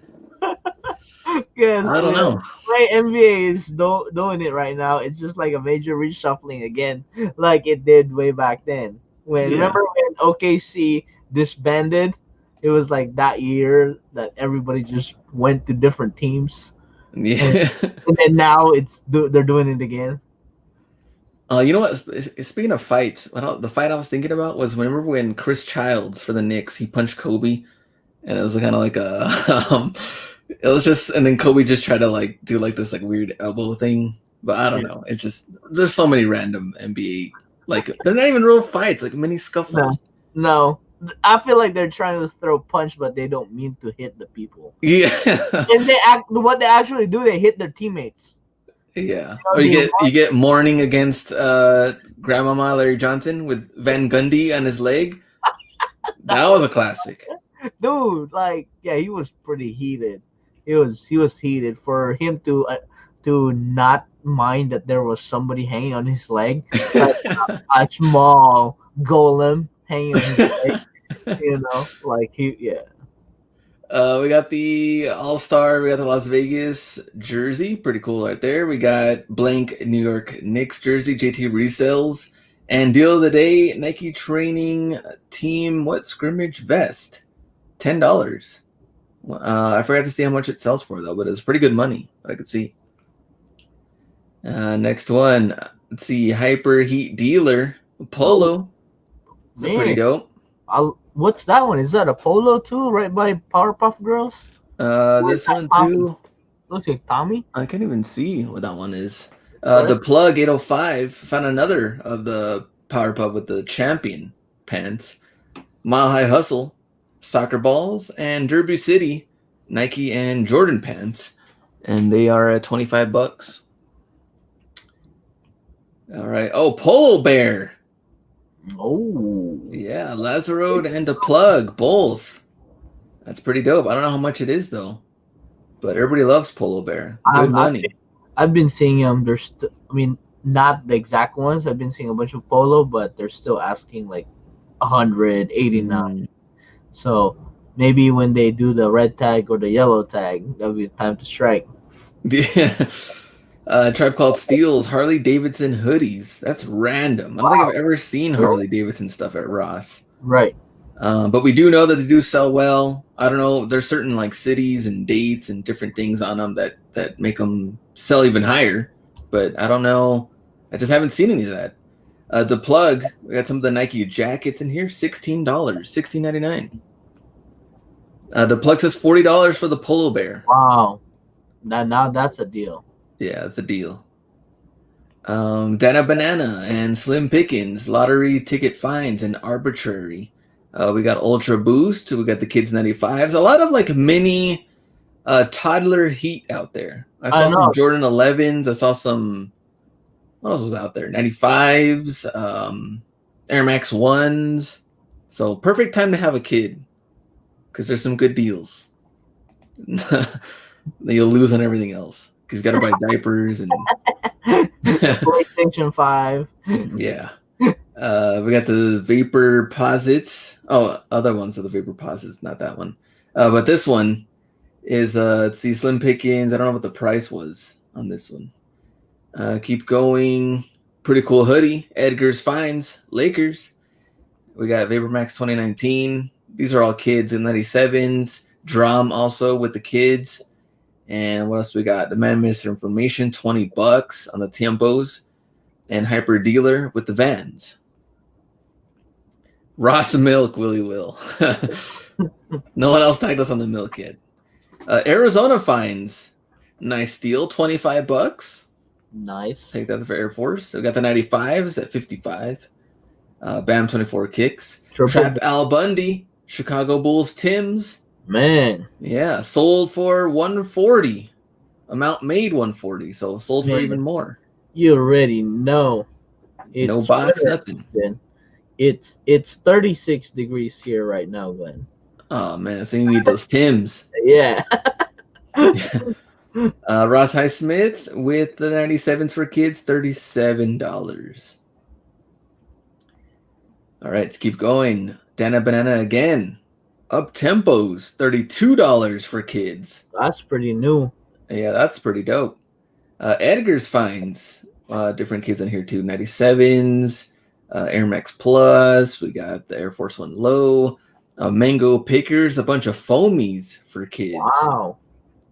Yes,
I don't know.
Right, NBA is doing it right now. It's just like a major reshuffling again, like it did way back then. Remember when OKC disbanded? It was like that year that everybody just went to different teams.
Yeah.
And then now they're doing it again.
You know what? Speaking of fights, the fight I was thinking about was remember when Chris Childs for the Knicks, he punched Kobe, and it was kind of like a it was just, and then Kobe just tried to like do like this like weird elbow thing, but I don't know. It just, there's so many random NBA, like they're not even real fights, like mini scuffles.
No, I feel like they're trying to throw punch, but they don't mean to hit the people.
Yeah.
And what they actually do, they hit their teammates.
Yeah. Or you get Mourning against Grandmama Larry Johnson with Van Gundy on his leg. That was a classic.
Dude, like, yeah, he was pretty heated. He was heated for him to not mind that there was somebody hanging on his leg, like a small golem hanging on his leg. Like yeah.
We got the All-Star. We got the Las Vegas jersey. Pretty cool right there. We got blank New York Knicks jersey. JT resells. And deal of the day, Nike training team, scrimmage vest. $10. I forgot to see how much it sells for, though, but it's pretty good money, I could see. Next one. Let's see. Hyper Heat Dealer. Polo. It's pretty dope.
What's that one? Is that a polo too, right by Powerpuff Girls?
This one too.
Looks like Tommy.
I can't even see what that one is.
Right.
The Plug 805 found another of the Power Pub with the Champion pants. Mile High Hustle, soccer balls, and Derby City, Nike and Jordan pants. And they are at $25. All right. Oh, Polo Bear.
Oh.
Yeah, Lazarode and the Plug, both. That's pretty dope. I don't know how much it is, though. But everybody loves Polo Bear. Good money.
I've been seeing them. I mean, not the exact ones. I've been seeing a bunch of polo, but they're still asking like 189. So maybe when they do the red tag or the yellow tag, that'll be time to strike.
Yeah. Tribe Called Steel's Harley Davidson hoodies. That's random. I don't think I've ever seen Harley Davidson stuff at Ross.
Right.
But we do know that they do sell well. I don't know. There's certain like cities and dates and different things on them that make them sell even higher. But I don't know. I just haven't seen any of that. The Plug, we got some of the Nike jackets in here. $16, $16.99. The Plug says $40 for the Polo Bear.
Wow. Now that's a deal.
Yeah, that's a deal. Dana Banana and Slim Pickens, lottery ticket fines and arbitrary. We got Ultra Boost. We got the Kids 95s. A lot of like mini toddler heat out there. I saw some Jordan 11s. I saw some, what else was out there? 95s, Air Max 1s. So perfect time to have a kid because there's some good deals. You'll lose on everything else because you got to buy diapers and
PlayStation 5.
Yeah. We got the Vapor Posits. Oh, other ones are the Vapor Posits, not that one. But this one is let's see, Slim Pickens. I don't know what the price was on this one. Keep going. Pretty cool hoodie. Edgar's Finds, Lakers. We got Vapor Max 2019. These are all kids in 97s. Drum also with the kids. And what else we got? The Man Misinformation, $20 on the Tiempos. And Hyper Dealer with the Vans. Ross Milk, Willie Will. No one else tagged us on the milk yet. Arizona Finds, nice deal, $25.
Nice.
Take that for Air Force. We got the 95s at $55. Bam 24 Kicks. Trap Al Bundy, Chicago Bulls Tims.
Man.
Yeah, sold for $140. Amount made $140, so sold for even more.
You already know.
It's no box, nothing.
It's 36 degrees here right now, Glenn.
Oh man, so you need those Tims.
Yeah.
Ross Highsmith with the 97s for kids, $37. All right, let's keep going. Dana Banana again. Up Tempos, $32 for kids.
That's pretty new.
Yeah, that's pretty dope. Edgar's Finds, different kids in here too. 97s, Air Max Plus. We got the Air Force One Low. Mango Pickers, a bunch of foamies for kids.
Wow.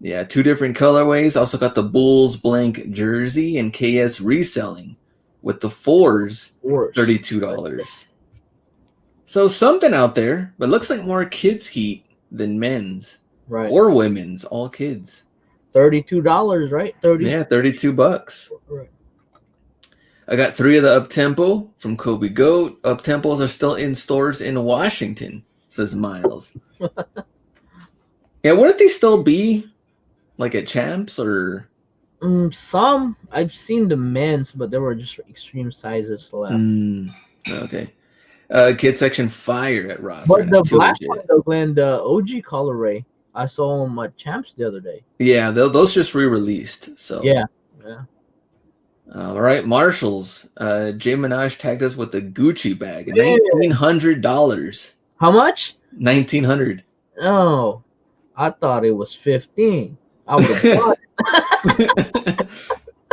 Yeah, 2 different colorways. Also got the Bulls blank jersey and KS reselling with the 4s, $32. So something out there, but looks like more kids heat than men's.
Right.
Or women's, all kids.
$32, right?
Yeah, $32.
Right.
I got 3 of the Up-Tempo from Kobe Goat. Up-Tempos are still in stores in Washington, says Miles. Yeah, wouldn't they still be like at Champs or?
Some. I've seen the men's, but there were just extreme sizes left.
Okay. Kid section fire at Ross.
But the black one, though, Glenn, the OG colorway, I saw them at Champs the other day.
Yeah, those just re-released. So
yeah.
All right, Marshalls. Jay Minaj tagged us with the Gucci bag, $1,900.
How much?
$1,900.
Oh, I thought it was 15. I would have bought.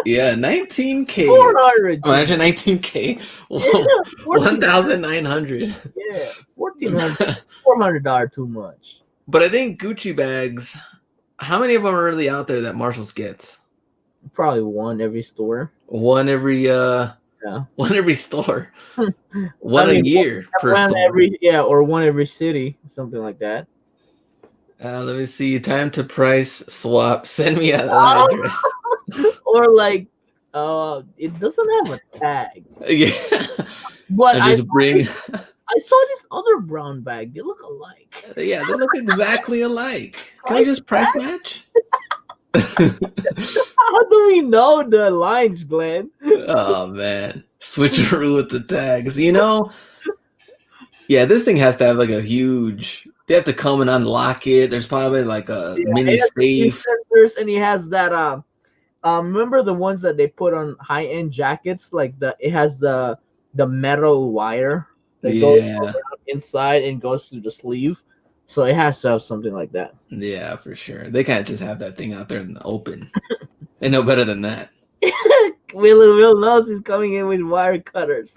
Yeah, $19K.
400.
Imagine $19K.
Yeah,
1,900.
Yeah, $1,400. $400 too much.
But I think Gucci bags. How many of them are really out there that Marshalls gets?
Probably one every store.
One every one every store. One a year per store.
Or one every city, something like that.
Let me see. Time to price swap. Send me an address.
Or like, it doesn't have a tag.
Yeah.
But
And just bring.
I saw this other brown bag. They look alike.
Yeah, they look exactly alike. Can we
Price
just price match?
How do we know the lines, Glenn?
Oh man, switcheroo with the tags. Yeah, this thing has to have like a huge. They have to come and unlock it. There's probably like a
Yeah,
mini
it has the speed
safe.
sensors, and he has that. Remember the ones that they put on high end jackets? Like it has the metal wire that goes
Yeah,
around inside and goes through the sleeve. So it has to have something like that.
yeah, for sure. They can't just have that thing out there in the open. They know better than that.
Will knows he's coming in with wire cutters.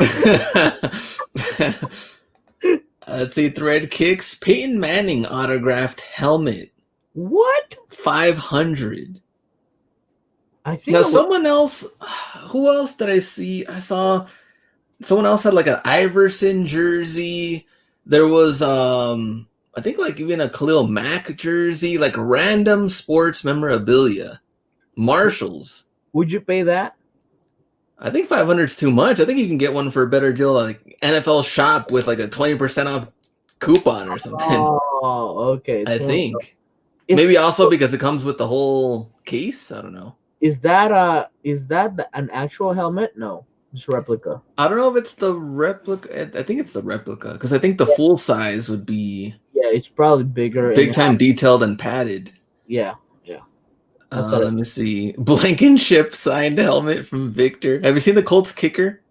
Let's see, thread kicks. Peyton Manning autographed helmet.
What?
500.
I think
Now,
it was,
someone else. Who else did I see? I saw someone else had like an Iverson jersey. There was I think like even a Khalil Mack jersey, like random sports memorabilia. Marshalls.
would you pay that?
I think 500 is too much. I think you can get one for a better deal like NFL Shop with like a 20% off coupon or something.
Oh, okay.
I think.
Is,
Maybe also because it comes with the whole case. I don't know.
is that an actual helmet? No, it's replica.
I don't know if it's the replica. I think it's the replica because I think the full size would be
Yeah, it's probably bigger
big
and
time detailed and padded.
yeah. That's what
Let me see. Blankenship signed helmet from Victor. Have you seen the Colts kicker?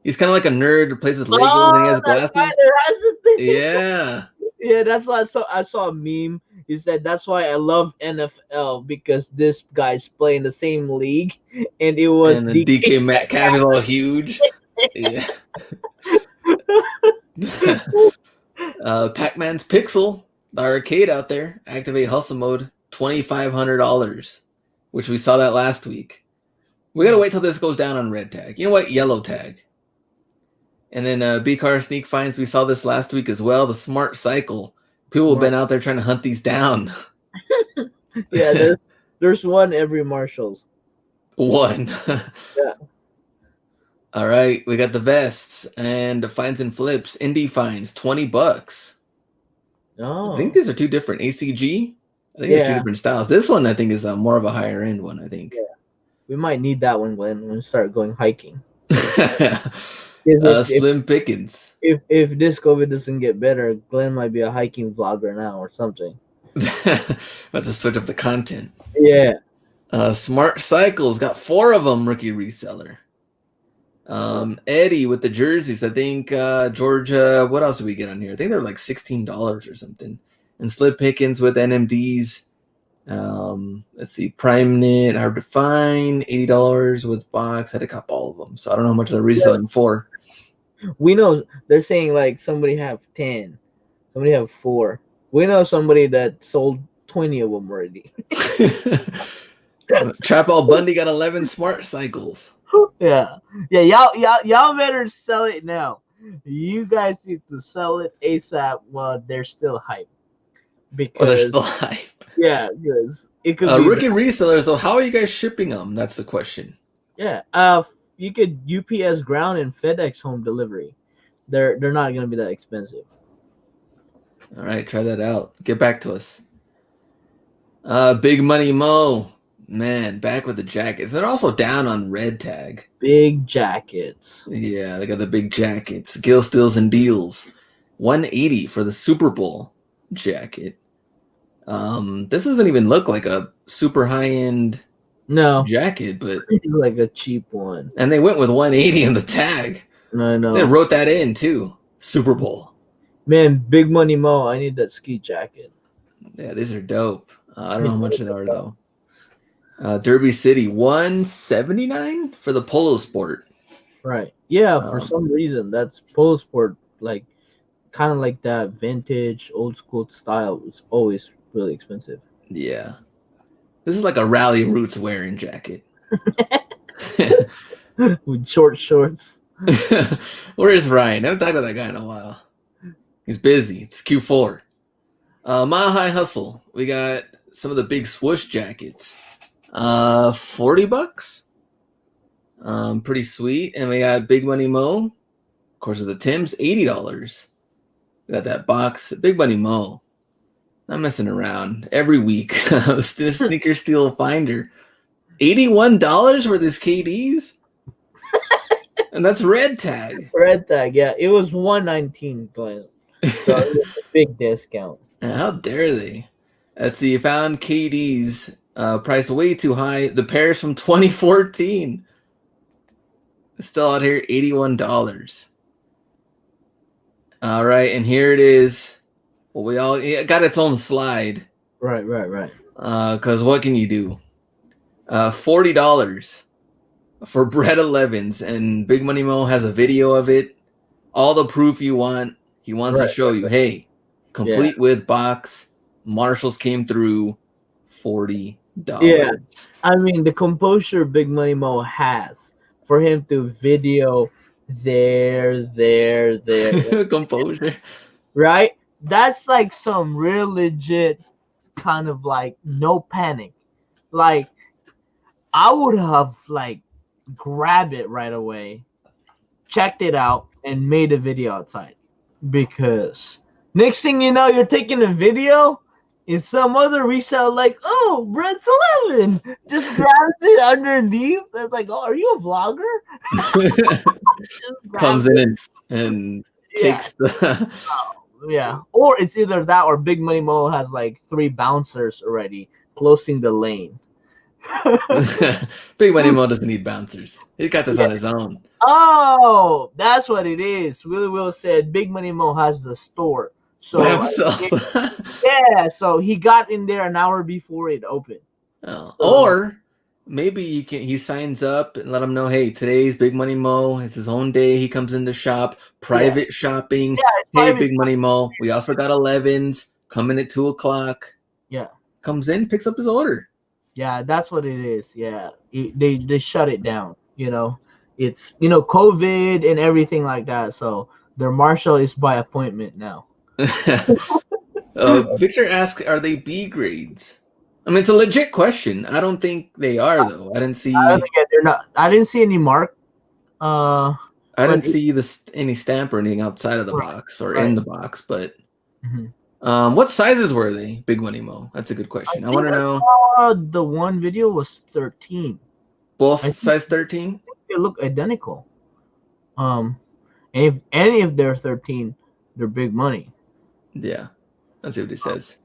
He's kind of like a nerd who plays with Legos and he has
that's why
glasses.
there has the thing.
Yeah.
Yeah, that's why I saw a meme. He said that's why I love NFL because this guy's playing the same league, and it was
And then DK Metcalf is all huge. Yeah. Pac-Man's Pixel, the arcade out there, activate hustle mode, $2,500, which we saw that last week. We gotta wait till this goes down on red tag. You know what? Yellow tag. And then B-Car Sneak Finds, we saw this last week as well, the Smart Cycle. People have been out there trying to hunt these down.
Yeah, there's one every Marshalls.
One.
Yeah.
All right, we got the vests and the finds and flips. Indie finds, $20.
Oh.
I think these are two different ACG. I think they're two different styles. This one I think is more of a higher end one. I think.
Yeah. We might need that one when we start going hiking.
Slim Pickens.
If this COVID doesn't get better, Glenn might be a hiking vlogger now or something.
About to switch up the content.
Yeah.
Smart Cycles got 4 of them. Rookie reseller. Eddie with the jerseys. I think Georgia. What else did we get on here? I think they're like $16 or something. And Slim Pickens with NMDs. Let's see. Prime Knit, hard to find. $80 with box. I had to cop all of them. So I don't know how much they're reselling for.
We know they're saying like somebody have 10, somebody have 4. We know somebody that sold 20 of them already.
Trap All Bundy got 11 Smart Cycles.
Yeah. Y'all better sell it now. You guys need to sell it ASAP while they're still hype. Because
they're still hype.
Yeah, because it could
be rookie resellers. So how are you guys shipping them? That's the question.
Yeah. You could UPS ground and FedEx home delivery. They're not gonna be that expensive.
All right, try that out. Get back to us. Big Money Mo. Man, back with the jackets. They're also down on red tag.
Big jackets.
Yeah, they got the big jackets. Gill Steals and Deals. $180 for the Super Bowl jacket. This doesn't even look like a super high-end jacket, but
it's like a cheap one.
And they went with $180 in the tag.
I know.
They wrote that in too. Super Bowl.
Man, Big Money Mo, I need that ski jacket.
Yeah, these are dope. I don't know how much they are though. Derby City, $179 for the Polo Sport.
Right. Yeah, for some reason that's Polo Sport, like kind of like that vintage old school style was always really expensive.
Yeah. This is like a Rally Roots wearing jacket.
With short shorts.
Where is Ryan? I haven't talked to that guy in a while. He's busy. It's Q4. Mile High Hustle. We got some of the big swoosh jackets. $40. Pretty sweet. And we got Big Money Mo. Of course, with the Tims, $80. We got that box. Big Money Mo. Not messing around. Every week, this sneaker steal finder. $81 for this KDs? And that's red tag.
Red tag, yeah. It was 119, Glenn. So it was a big discount.
How dare they? That's the found KDs price way too high. The pairs from 2014. Still out here, $81. All right, and here it is. Well, it got its own slide.
Right.
Because what can you do? $40 for Bred 11s, and Big Money Mo has a video of it. All the proof you want. He wants to show you, hey, complete with box. Marshalls came through. $40.
Yeah, I mean the composure Big Money Mo has for him to video there,
composure,
right? That's like some real legit kind of like no panic. Like I would have like grabbed it right away, checked it out, and made a video outside. Because next thing you know, you're taking a video, and some other reseller like, oh, Brett's 11, just grabs it underneath. It's like, oh, are you a vlogger?
Comes in and takes the
yeah. Or it's either that or Big Money Mo has like 3 bouncers already closing the lane.
Big Money Mo doesn't need bouncers. He got this on his own.
Oh, that's what it is. Willie Will said Big Money Mo has the store. So
by himself.
So he got in there an hour before it opened.
Oh. Or maybe he signs up and let him know, hey, today's Big Money Mo. It's his own day. He comes in to shop. Private shopping. Hey, Big Money Mo. We also got 11s coming at 2:00.
Yeah.
Comes in, picks up his order.
Yeah, that's what it is. Yeah. They shut it down. It's COVID and everything like that. So their marshal is by appointment now.
Victor asks, are they B grades? I mean, it's a legit question. I don't think they are, though. I didn't see.
They're not. I didn't see any mark.
I didn't see any stamp or anything outside of the box or in the box. But what sizes were they? Big Money Mo. That's a good question. I want to know.
The one video was 13.
Both size 13.
They look identical. If they're 13, they're Big Money.
Yeah, let's see what he says.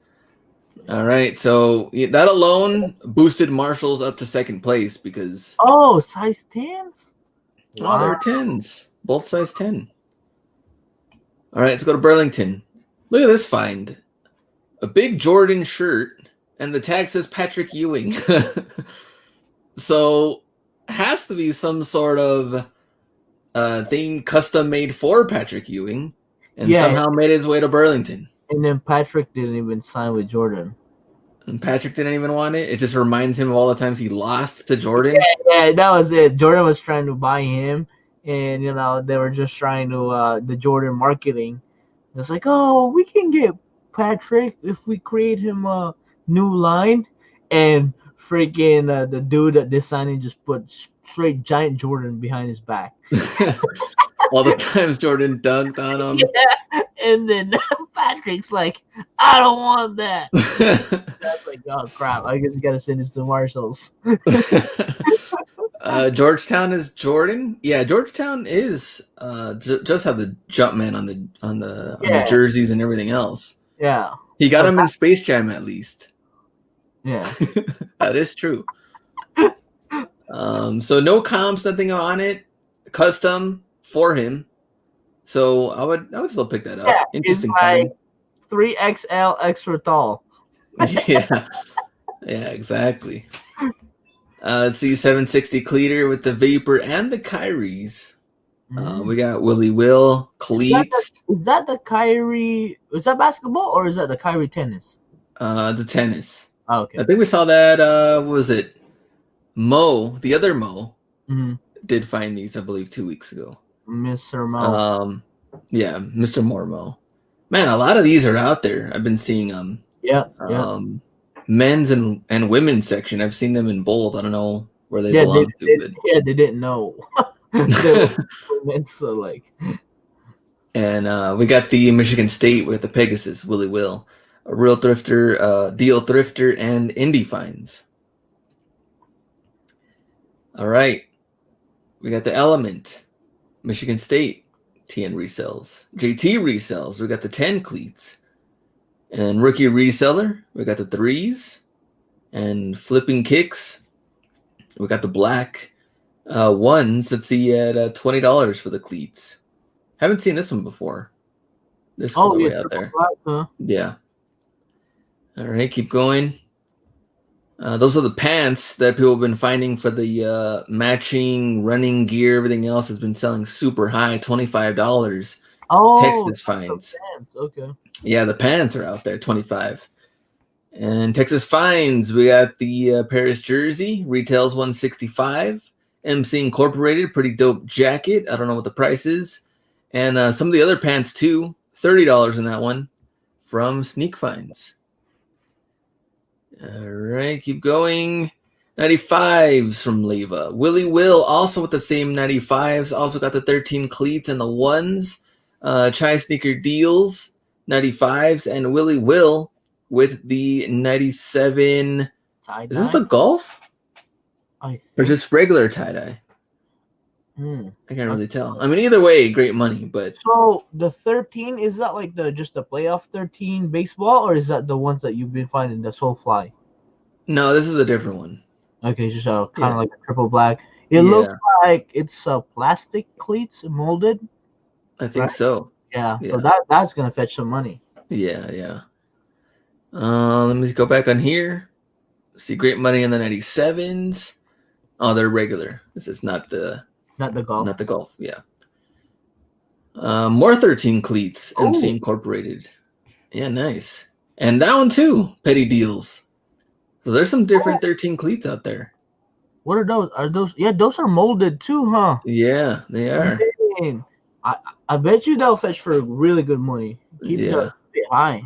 All right, so that alone boosted Marshalls up to second place because
size 10s.
Wow. Oh, they're 10s, both size 10. All right, let's go to Burlington. Look at this find: a big Jordan shirt, and the tag says Patrick Ewing. So has to be some sort of thing custom made for Patrick Ewing. And somehow made his way to Burlington.
And then Patrick didn't even sign with Jordan.
And Patrick didn't even want it? It just reminds him of all the times he lost to Jordan?
Yeah, that was it. Jordan was trying to buy him. And, they were just trying to, the Jordan marketing. It's like, oh, we can get Patrick if we create him a new line. And freaking the dude at this signing just put straight giant Jordan behind his back.
All the times Jordan dunked on him.
Yeah, and then Patrick's like, I don't want that. That's like, oh crap! I guess you gotta send this to Marshalls.
Georgetown is Jordan. Yeah, Georgetown is just have the Jumpman on the jerseys and everything else.
Yeah,
he got him in Space Jam at least.
Yeah,
that is true. So no comps, nothing on it. Custom for him, so I would still pick that up.
Yeah,
interesting.
It's like 3XL extra tall.
yeah, exactly. Let's see, 760 cleater with the Vapor and the Kyries. We got Willie Will cleats.
Is that the Kyrie? Is that basketball or is that the Kyrie tennis?
The tennis.
Oh, okay.
I think we saw that. Was it Mo? The other Mo did find these, I believe, 2 weeks ago.
Mr. Mo.
Yeah, Mr. Mormo. Man, a lot of these are out there. I've been seeing them.
Yeah, yeah,
Men's and women's section. I've seen them in bold. I don't know where they
yeah.
belong to, but
They didn't know they were meant so like.
and we got the Michigan State with the Pegasus, Willie Will, a real thrifter, deal thrifter, and indie finds. All right, we got the Element, Michigan State, TN resells, JT resells. We got the 10 cleats, and rookie reseller. We got the threes, and flipping kicks. We got the black ones. Let's see at $20 for the cleats. Haven't seen this one before. This
Oh yeah,
colorway out there.
black, huh?
Yeah. All right, keep going. Those are the pants that people have been finding for the matching running gear. Everything else has been selling super high, $25.
Oh,
Texas finds.
okay.
Yeah, the pants are out there, $25. And Texas finds, we got the Paris jersey, retails $165. MC Incorporated, pretty dope jacket. I don't know what the price is. And some of the other pants too, $30 in that one from Sneak Finds. All right, keep going. 95s from Leva. Willie Will also with the same 95s. Also got the 13 cleats and the ones. Chai Sneaker Deals, 95s. And Willie Will with the 97.
Tie-dye?
Is this the Golf?
I think.
Or just regular tie-dye? I can't really tell. I mean, either way, great money, but
So the 13, is that like just the playoff 13 baseball, or is that the ones that you've been finding the Soul Fly?
no, this is a different one.
Okay, just kind
Yeah.
of like a triple black. It
Yeah.
looks like it's plastic cleats molded.
I think
Right?
so.
Yeah,
Yeah.
so that's gonna fetch some money.
Yeah. Let me go back on here. See great money in the 97s. Oh, they're regular. This is not the
Golf.
Not the Golf. Yeah. More 13 cleats. MC
Ooh.
Incorporated. Yeah, nice. And that one too. Petty Deals. So there's some different 13 cleats out there.
What are those? Are those? Yeah, those are molded too, huh?
Yeah, they are.
Dang. I bet you they'll fetch for really good money. Keep it high.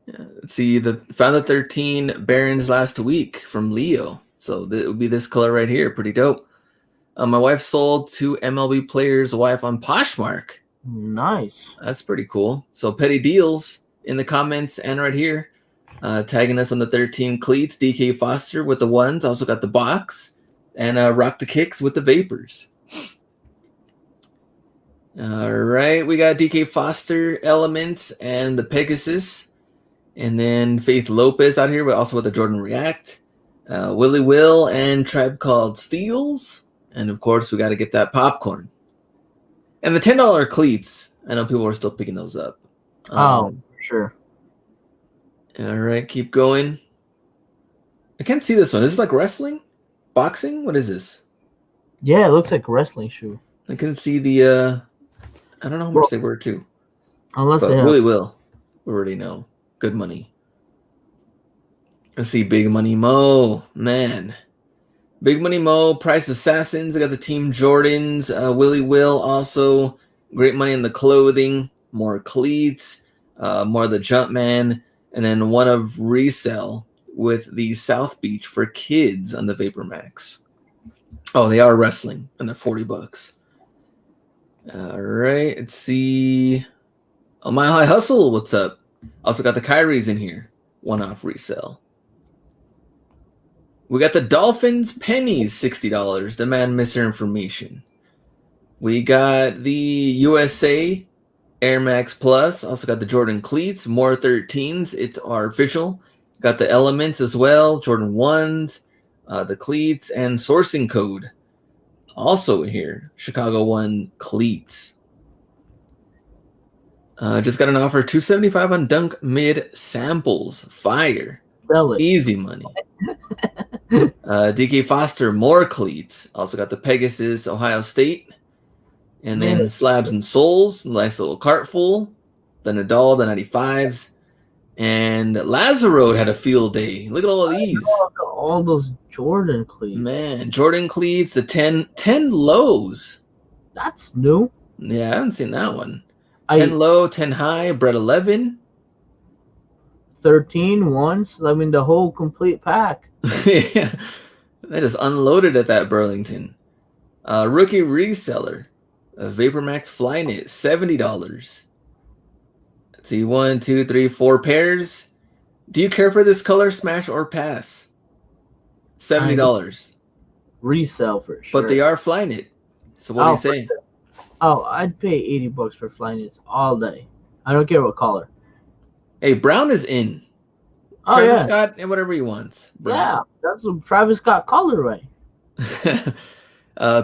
Yeah. See, found the 13 Barons last week from Leo. So it would be this color right here. Pretty dope. My wife sold to MLB player's wife on Poshmark.
Nice.
That's pretty cool. So Petty Deals in the comments and right here, tagging us on the 13 cleats. DK Foster with the ones. Also got the box. And Rock the Kicks with the Vapors. All right. We got DK Foster, Elements, and the Pegasus. And then Faith Lopez out here, but also with the Jordan React. Willie Will and Tribe Called Steels. And of course, we got to get that popcorn. And the $10 cleats. I know people are still picking those up.
For sure.
All right, keep going. I can't see this one. Is this like wrestling? Boxing? What is this?
Yeah, it looks like a wrestling shoe.
I couldn't see the I don't know how much they were too.
Unless they have.
Willie Will. We already know. Good money. Let's see, Big Money Mo. Man. Big Money Mo, Price Assassins. I got the Team Jordans. Willie Will also. Great money in the clothing. More cleats. More of the Jumpman. And then one of Resell with the South Beach for kids on the Vapor Max. Oh, they are wrestling. And they're $40. All right. Let's see. Oh, Mile High Hustle. What's up? Also got the Kyries in here. One-off resell. We got the Dolphins pennies, $60. Demand misinformation. We got the USA Air Max Plus. Also got the Jordan cleats, more 13s. It's our official. Got the Elements as well, Jordan 1s, the cleats, and sourcing code. Also here, Chicago 1 cleats. Just got an offer, $275 on Dunk Mid samples. Fire. Easy money. DK Foster, more cleats. Also got the Pegasus, Ohio State. And then Slabs and Souls, nice little cart full. The Nadal, the 95s. And Lazaro had a field day. Look at all of these.
All those Jordan cleats.
Man, Jordan cleats, the 10 lows.
That's new.
Yeah, I haven't seen that one. 10 low, 10 high, bred 11.
13 once. I mean, the whole complete pack.
Yeah. They just unloaded at that Burlington. Rookie reseller. VaporMax Flyknit, $70. Let's see, 1, 2, 3, 4 pairs. Do you care for this color, smash or pass? $70.
Resell for sure.
But they are Flyknit. So what do you say?
Sure. Oh, I'd pay $80 for Flyknits all day. I don't care what color.
Hey, brown is in.
Oh,
Travis Scott and whatever he wants. Brown.
Yeah, that's what Travis Scott colorway.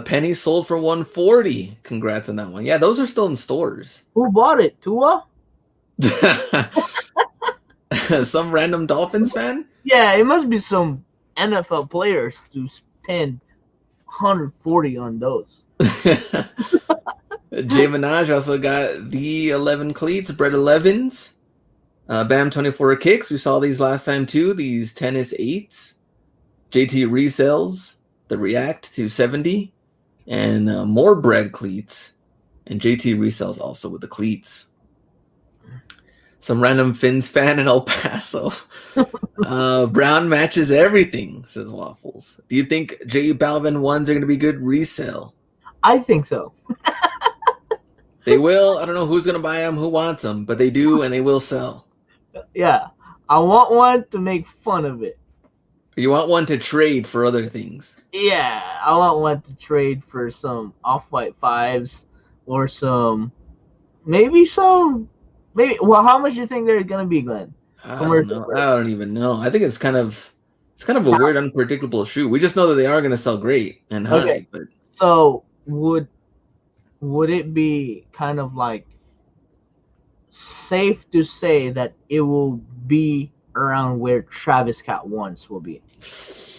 Penny sold for $140. Congrats on that one. Yeah, those are still in stores.
Who bought it? Tua?
Some random Dolphins fan?
Yeah, it must be some NFL players to spend $140 on those.
Jay Minaj also got the 11 cleats, bred 11s. Bam 24 kicks. We saw these last time too. These tennis 8s. JT resells the React 270 and more bred cleats. And JT resells also with the cleats. Some random Finns fan in El Paso. Brown matches everything, says Waffles. Do you think J Balvin ones are going to be good resale?
I think so.
They will. I don't know who's going to buy them, who wants them, but they do and they will sell.
Yeah. I want one to make fun of it.
You want one to trade for other things.
Yeah. I want one to trade for some Off-White 5s or maybe, well, how much do you think they're going to be, Glenn?
I don't know. I don't even know. I think it's kind of a weird, unpredictable shoe. We just know that they are going to sell great and high.
Okay.
But
so would it be kind of like safe to say that it will be around where Travis Scott ones will be,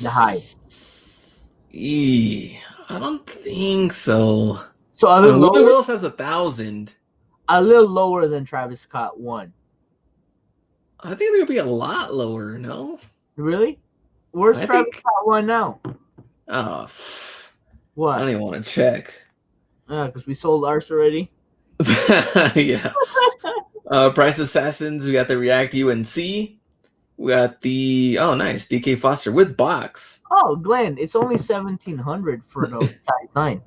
the high?
I don't think so.
So a little lower.
Willie Wills has 1,000.
A little lower than Travis Scott one.
I think they would be a lot lower. No,
really? Where's Travis Scott one now?
Oh,
what?
I don't even want to check.
Because we sold ours already.
Yeah. Price Assassins. We got the React UNC. We got the nice DK Foster with box.
Oh, Glenn, it's only $1,700 for the size 9.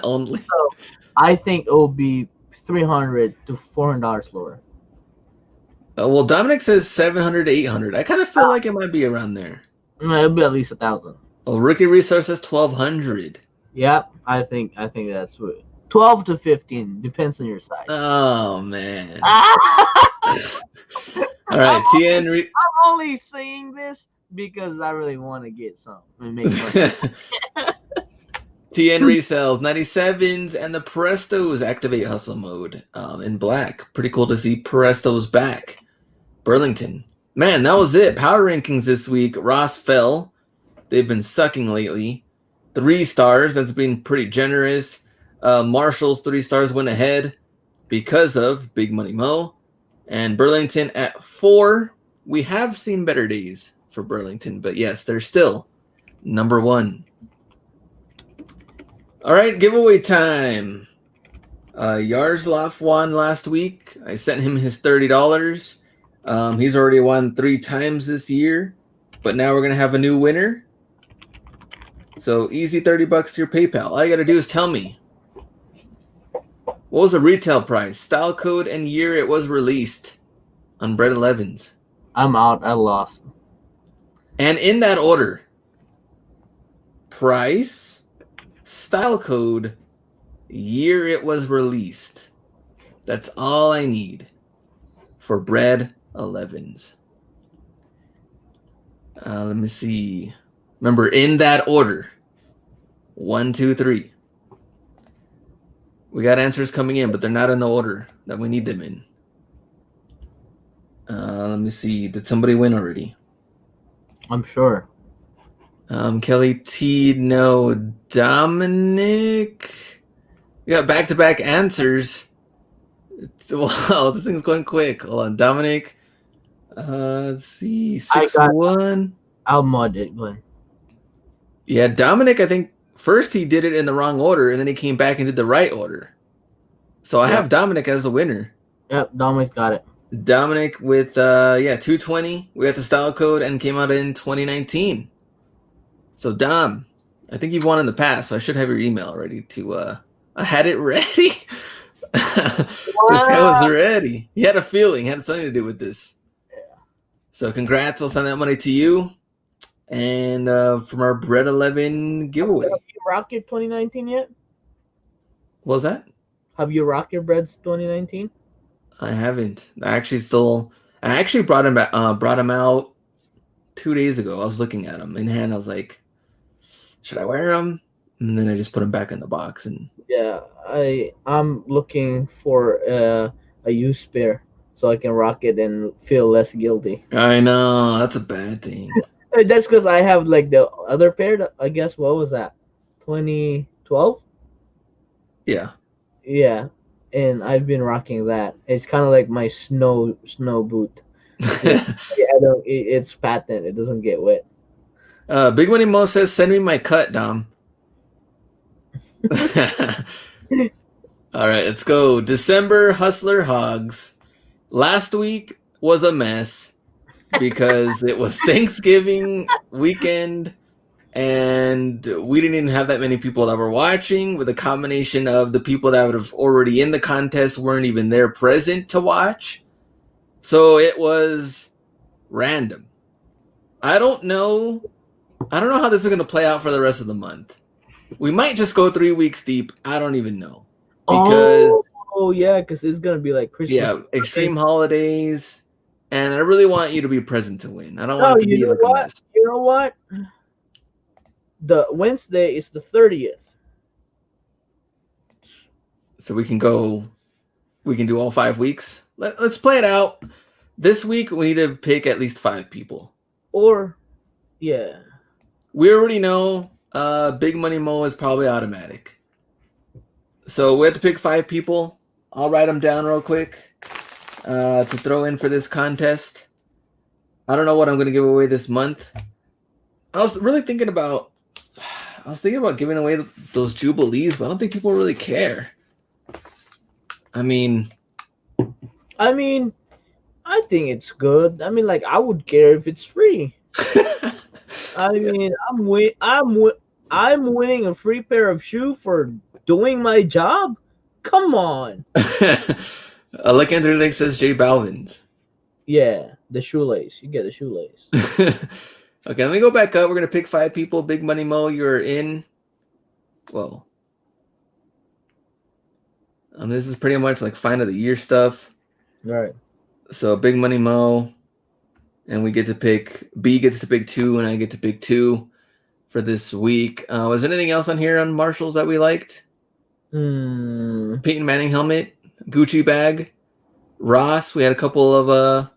Only.
So I think it will be $300 to $400 lower.
Well, Dominic says 700 to 800. I kind of feel like it might be around there.
It'll be at least 1,000.
Oh, Rookie Reseller says 1,200.
Yep, I think that's what. 12 to 15 depends on your size.
Oh man! All right, TN.
I'm only saying this because I really want to get some and make money.
TN resells 97s and the Prestos activate hustle mode in black. Pretty cool to see Prestos back. Burlington. Man, that was it. Power rankings this week. Ross fell. They've been sucking lately. 3 stars. That's been pretty generous. Marshall's 3 stars went ahead because of Big Money Mo. And Burlington at 4. We have seen better days for Burlington, but yes, they're still number 1. All right, giveaway time. Yaroslav won last week. I sent him his $30. He's already won 3 times this year, but now we're going to have a new winner. So easy $30 to your PayPal. All you got to do is tell me. What was the retail price, style code, and year it was released on Bred 11s?
I'm out. I lost.
And in that order, price, style code, year it was released. That's all I need for Bred 11s. Let me see. Remember, in that order. 1, 2, 3. We got answers coming in, but they're not in the order that we need them in. Let me see. Did somebody win already?
I'm sure.
Kelly T. No. Dominic. We got back-to-back answers. Wow, this thing's going quick. Hold on. Dominic. Let's see. 6-1.
I'll mod it, Glenn.
Yeah, Dominic, I think first he did it in the wrong order, and then he came back and did the right order. So I have Dominic as a winner.
Yep, Dominic got it.
Dominic with 220. We got the style code and came out in 2019. So Dom, I think you've won in the past, so I should have your email ready to I had it ready. This guy was ready. He had a feeling, had something to do with this.
Yeah.
So congrats, I'll send that money to you. And from our Bread 11 giveaway.
Have you rocked your 2019 yet?
What was that?
Have you rocked your breads 2019?
I haven't. I actually brought him out 2 days ago. I was looking at him in hand. I was like, should I wear them? And then I just put them back in the box. And
Yeah, I'm looking for a used pair so I can rock it and feel less guilty.
I know that's a bad thing.
That's because I have like the other pair. I guess what was that? 2012.
Yeah.
Yeah, and I've been rocking that. It's kind of like my snow boot. It's patent. It doesn't get wet.
Big Money Mo says, "Send me my cut, Dom." All right, let's go. December Hustler Hogs. Last week was a mess because it was Thanksgiving weekend and we didn't even have that many people that were watching, with a combination of the people that would have already in the contest weren't even there present to watch. So it was random. I don't know how this is going to play out for the rest of the month. We might just go 3 weeks deep. I don't even know. Because
yeah, because it's going to be like Christmas.
Yeah, extreme holidays. And I really want you to be present to win. I don't want it to be like a mess.
You know what? The Wednesday is the 30th.
So we can do all 5 weeks. Let's play it out. This week we need to pick at least 5 people.
Or, yeah.
We already know Big Money Mo is probably automatic. So we have to pick 5 people. I'll write them down real quick to throw in for this contest. I don't know what I'm going to give away this month. I was thinking about giving away those Jubilees, but I don't think people really care. I mean,
I think it's good. I mean, like, I would care if it's free. I mean, I'm winning a free pair of shoe for doing my job. Come on.
Like Andrew Lake says, J Balvin's.
Yeah, the shoelace. You get a shoelace.
Okay, let me go back up. We're gonna pick 5 people. Big Money Mo, you're in. Whoa. This is pretty much like find of the year stuff.
All right.
So Big Money Mo, and we get to pick. B gets to pick 2, and I get to pick 2 for this week. Was there anything else on here on Marshalls that we liked? Peyton Manning helmet, Gucci bag, Ross. We had a couple of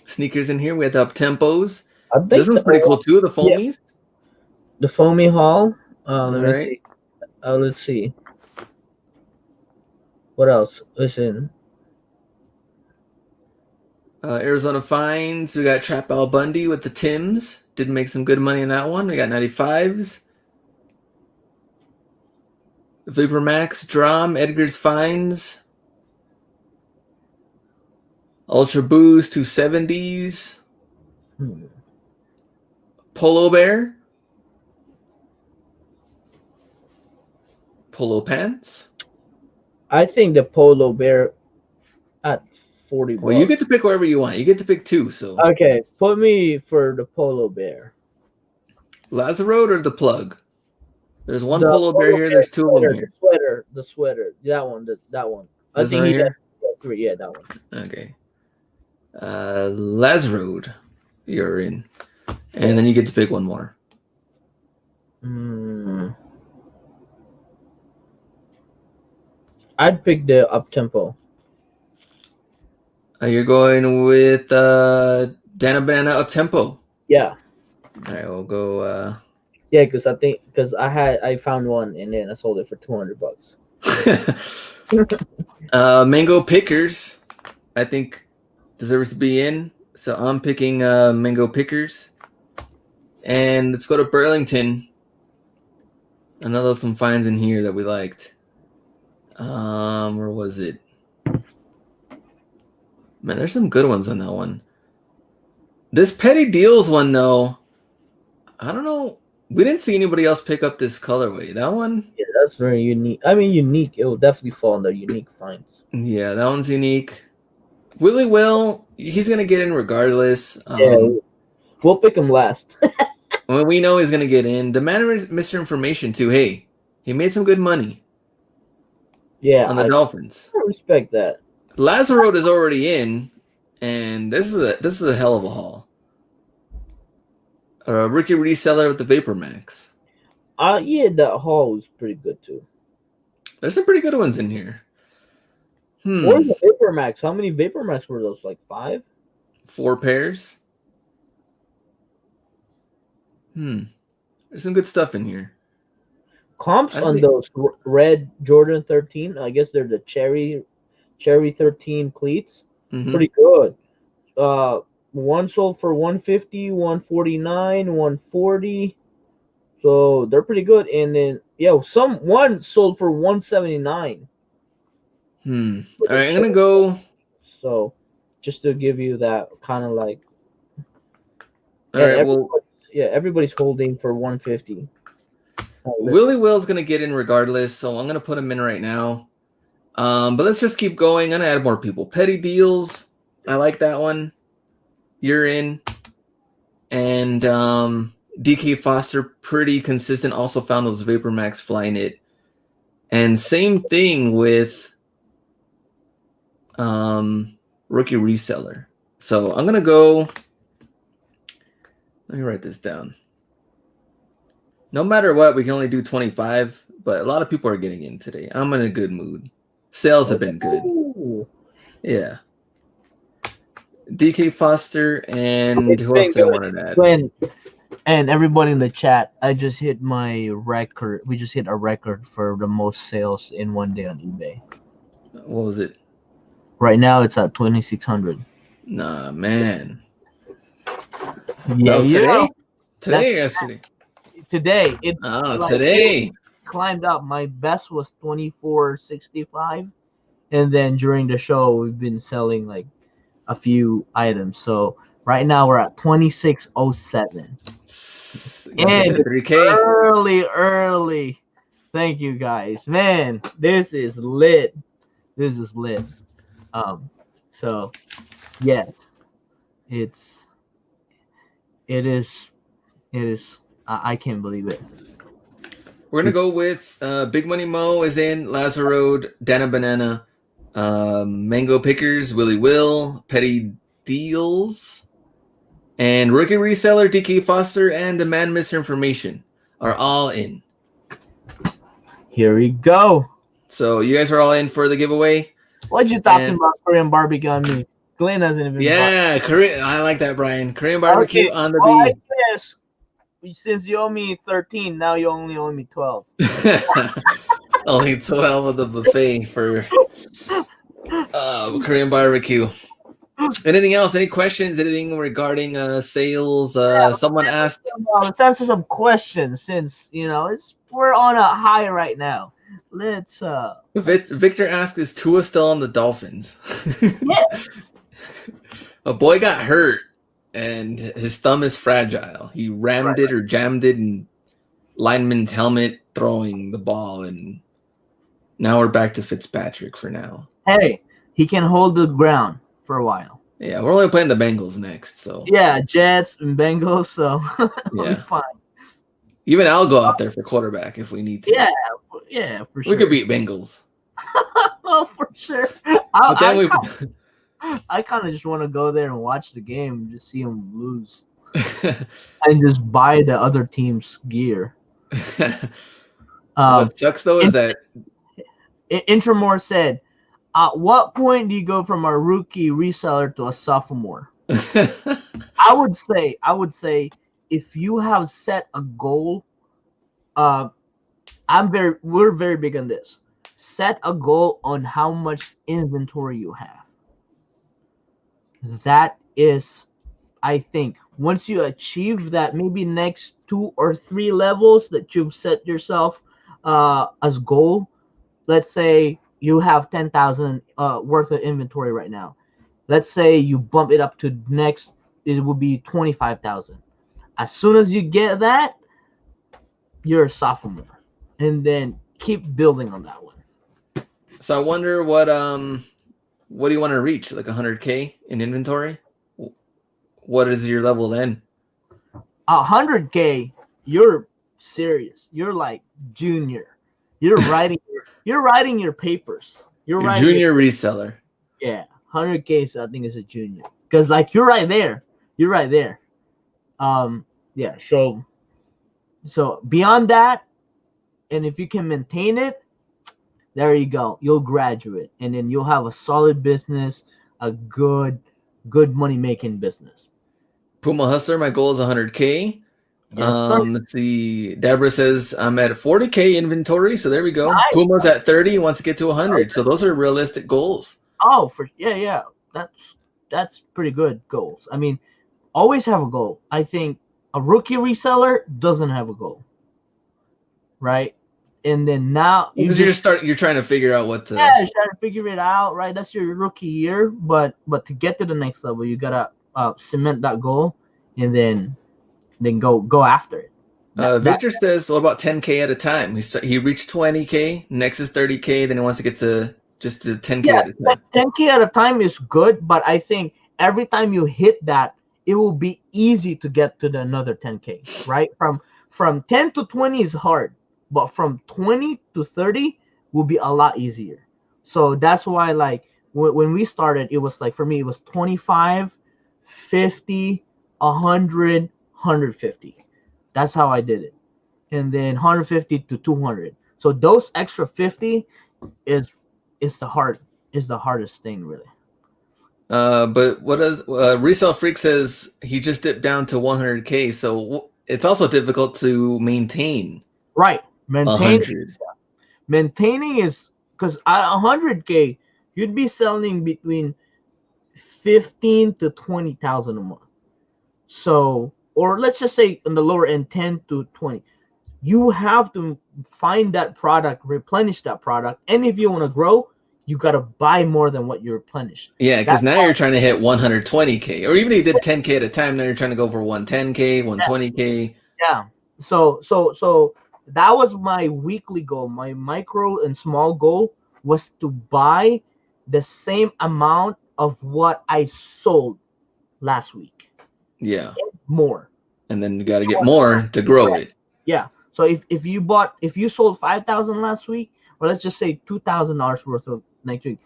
sneakers in here. We had the up tempos. This one's pretty cool too. The foamies.
Yeah. The foamy haul.
Right.
Let's see. What else? Listen.
Arizona Finds. We got Trap Al Bundy with the Tims. Did make some good money in that one. We got 95s. Vapor Max, Drum, Edgar's Finds. Ultra Boost 270s. Polo Bear. Polo Pants.
I think the Polo Bear at $40.
Well, you get to pick wherever you want. You get to pick 2. So
okay, put me for the Polo Bear.
Lazarode or the Plug? There's one Polo Bear here. There's 2 of them here.
The sweater. That one.
I think he got
3. Yeah, that one.
Okay. Lazarode, you're in, and then you get to pick one more.
I'd pick the up tempo.
You're going with Dana Banana up tempo.
Yeah.
All right, we'll go.
Yeah, because I found one and then I sold it for $200.
Mango Pickers, I think deserves to be in. So I'm picking Mango Pickers, and let's go to Burlington. I know there's some finds in here that we liked. Where was it? Man, there's some good ones on that one. This Petty Deals one, though, I don't know. We didn't see anybody else pick up this colorway. That one,
Yeah, that's very unique. I mean, unique. It will definitely fall under unique finds.
yeah, that one's unique. Willie Will, he's gonna get in regardless.
Yeah, we'll pick him last.
Well, we know he's gonna get in. The man of misinformation too. Hey, he made some good money
Yeah,
on the
I
Dolphins.
respect that.
Lazaro is already in, and this is a hell of a haul. Ricky Reseller with the Vapor Max.
Yeah, that haul was pretty good too.
There's some pretty good ones in here.
Where's the Vapor Max? How many Vapor Max were those? Like 5?
4 pairs. There's some good stuff in here.
Comps on those red Jordan 13. I guess they're the cherry 13 cleats. Pretty good. One sold for 150, 149, 140. So they're pretty good. And then one sold for 179.
All right, I'm gonna go.
So just to give you that kind of like.
All right, well,
everybody's holding for 150.
Willie Will's gonna get in regardless, so I'm gonna put him in right now. But let's just keep going. I'm gonna add more people. Petty Deals, I like that one. You're in, and DK Foster, pretty consistent. Also found those Vapor Max flying it, and same thing with Rookie Reseller. So I'm gonna go. Let me write this down. No matter what, we can only do 25, but a lot of people are getting in today. I'm in a good mood. Sales have been good. Yeah. DK Foster and who else I wanted to add?
And everybody in the chat, I just hit my record. We just hit a record for the most sales in one day on eBay.
What was it?
Right now, it's at 2,600.
Nah, man.
Yeah,
today? Today or yesterday?
Today.
Today.
It climbed up. My best was 2,465. And then during the show, we've been selling like a few items. So right now we're at 2,607. And 3K. Early. Thank you guys. Man, this is lit. So yes, it is. I can't believe it.
We're gonna go with Big Money Mo is in, Lazaro, Dana Banana, Mango Pickers, Willie Will, Petty Deals, and Rookie Reseller, DK Foster, and the Man Misinformation are all in.
Here we go.
So you guys are all in for the giveaway.
What you talking about Korean barbecue on me? Glenn hasn't even.
Yeah, Korean. I like that, Brian. Korean barbecue on the B.
Yes. Since you owe me 13, now you only owe me 12.
Only 12 of the buffet for Korean barbecue. Anything else? Any questions? Anything regarding sales? Someone asked.
Let's answer some questions since we're on a high right now. Let's.
Victor asked, "Is Tua still on the Dolphins?"
Yes.
A boy got hurt, and his thumb is fragile. He rammed it or jammed it in lineman's helmet, throwing the ball, and now we're back to Fitzpatrick for now.
Hey, he can hold the ground for a while.
Yeah, we're only playing the Bengals next, so
yeah, Jets and Bengals, so
yeah,
fine.
Even I'll go out there for quarterback if we need to.
Yeah, for sure.
We could beat Bengals.
Oh, for sure. I kind of just want to go there and watch the game and just see them lose. And just buy the other team's gear.
What sucks, though, is that...
Intramore said, at what point do you go from a rookie reseller to a sophomore? I would say if you have set a goal, we're very big on this. Set a goal on how much inventory you have. That is, I think, once you achieve that, maybe next 2 or 3 levels that you've set yourself as goal. Let's say you have 10,000 worth of inventory right now. Let's say you bump it up to next, it will be 25,000. As soon as you get that, you're a sophomore, and then keep building on that one.
So I wonder what do you want to reach? Like 100K in inventory? What is your level then?
100K, you're serious. You're like junior. You're writing. You're writing your papers. You're writing
junior reseller.
Yeah, 100K. So I think is a junior because like you're right there. You're right there. Yeah. So beyond that, and if you can maintain it, there you go. You'll graduate, and then you'll have a solid business, a good money making business.
Puma Hustler, my goal is 100K.
Yes, sir.
Let's see. Deborah says I'm at 40K inventory, so there we go.
Nice.
Puma's at 30, wants to get to 100.
Okay.
So those are realistic goals.
Oh, yeah. That's pretty good goals. I mean, always have a goal. I think a rookie reseller doesn't have a goal, right? And then now
you're trying to figure out what to.
Yeah, you're trying to figure it out, right? That's your rookie year, but to get to the next level, you gotta cement that goal, and then go after it.
Victor says, "What about 10K at a time?" He reached 20K. Next is 30K. Then he wants to get to just to 10K at a time.
10K at a time is good, but I think every time you hit that, it will be easy to get to another 10K. Right? From 10 to 20 is hard, but from 20 to 30 will be a lot easier. So that's why, like, when we started, it was like, for me, it was 25, 50, 100, 150. That's how I did it. And then 150 to 200. So those extra 50 is the hardest thing, really.
But what does Resale Freak says he just dipped down to 100K, so it's also difficult to maintain.
Right. Maintaining is because at 100K, you'd be selling between 15 to 20,000 a month. So, or let's just say on the lower end, 10 to 20. You have to find that product, replenish that product, and if you want to grow, you got to buy more than what you replenish.
Yeah, because now you're trying to hit 120K, or even if you did 10K at a time, now you're trying to go for 110K, 120K.
Yeah. So that was my weekly goal. My micro and small goal was to buy the same amount of what I sold last week.
Yeah.
More.
And then you got to get more to grow it.
Yeah. So if you sold 5,000 last week, or let's just say $2,000 worth of next week,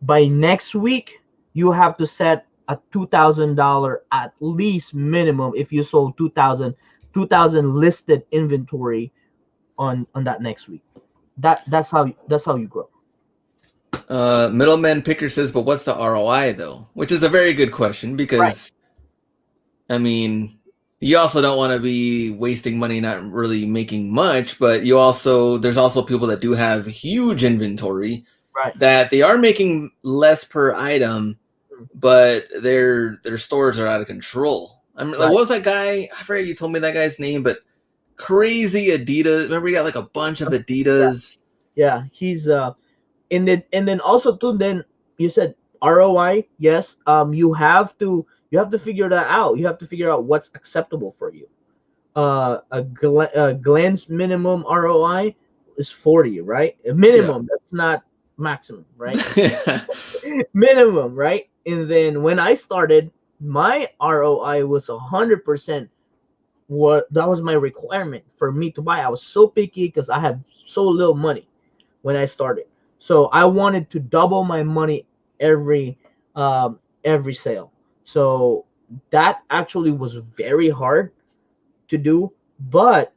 by next week you have to set a $2,000 at least minimum. If you sold 2,000 listed inventory on that next week, that's how you grow.
Middleman Picker says, but what's the ROI though? Which is a very good question because, right. I mean, you also don't want to be wasting money not really making much, but there's also people that do have huge inventory,
right?
That they are making less per item, but their stores are out of control. I mean, right. Like, what was that guy? I forget, you told me that guy's name, but crazy Adidas. Remember, he got like a bunch of Adidas.
Yeah, he's and then also too. Then you said ROI. Yes, you have to figure that out. You have to figure out what's acceptable for you. Glenn's minimum ROI is 40, right? Minimum. Yeah. That's not maximum, right? Minimum, right? And then when I started, my ROI was 100%. That was my requirement for me to buy. I was so picky because I had so little money when I started. So I wanted to double my money every sale. So that actually was very hard to do, but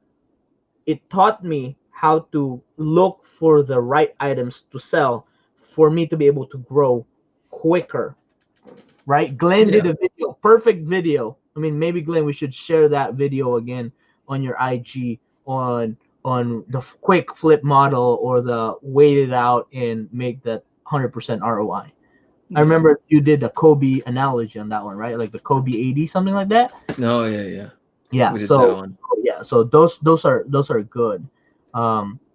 it taught me how to look for the right items to sell for me to be able to grow quicker. Right? Glenn did a video, perfect video. I mean, maybe Glenn, we should share that video again on your IG on the quick flip model or the wait it out and make that 100% ROI. I remember you did the Kobe analogy on that one, right? Like the Kobe 80, something like that.
No, yeah.
Yeah. So yeah, so those are good.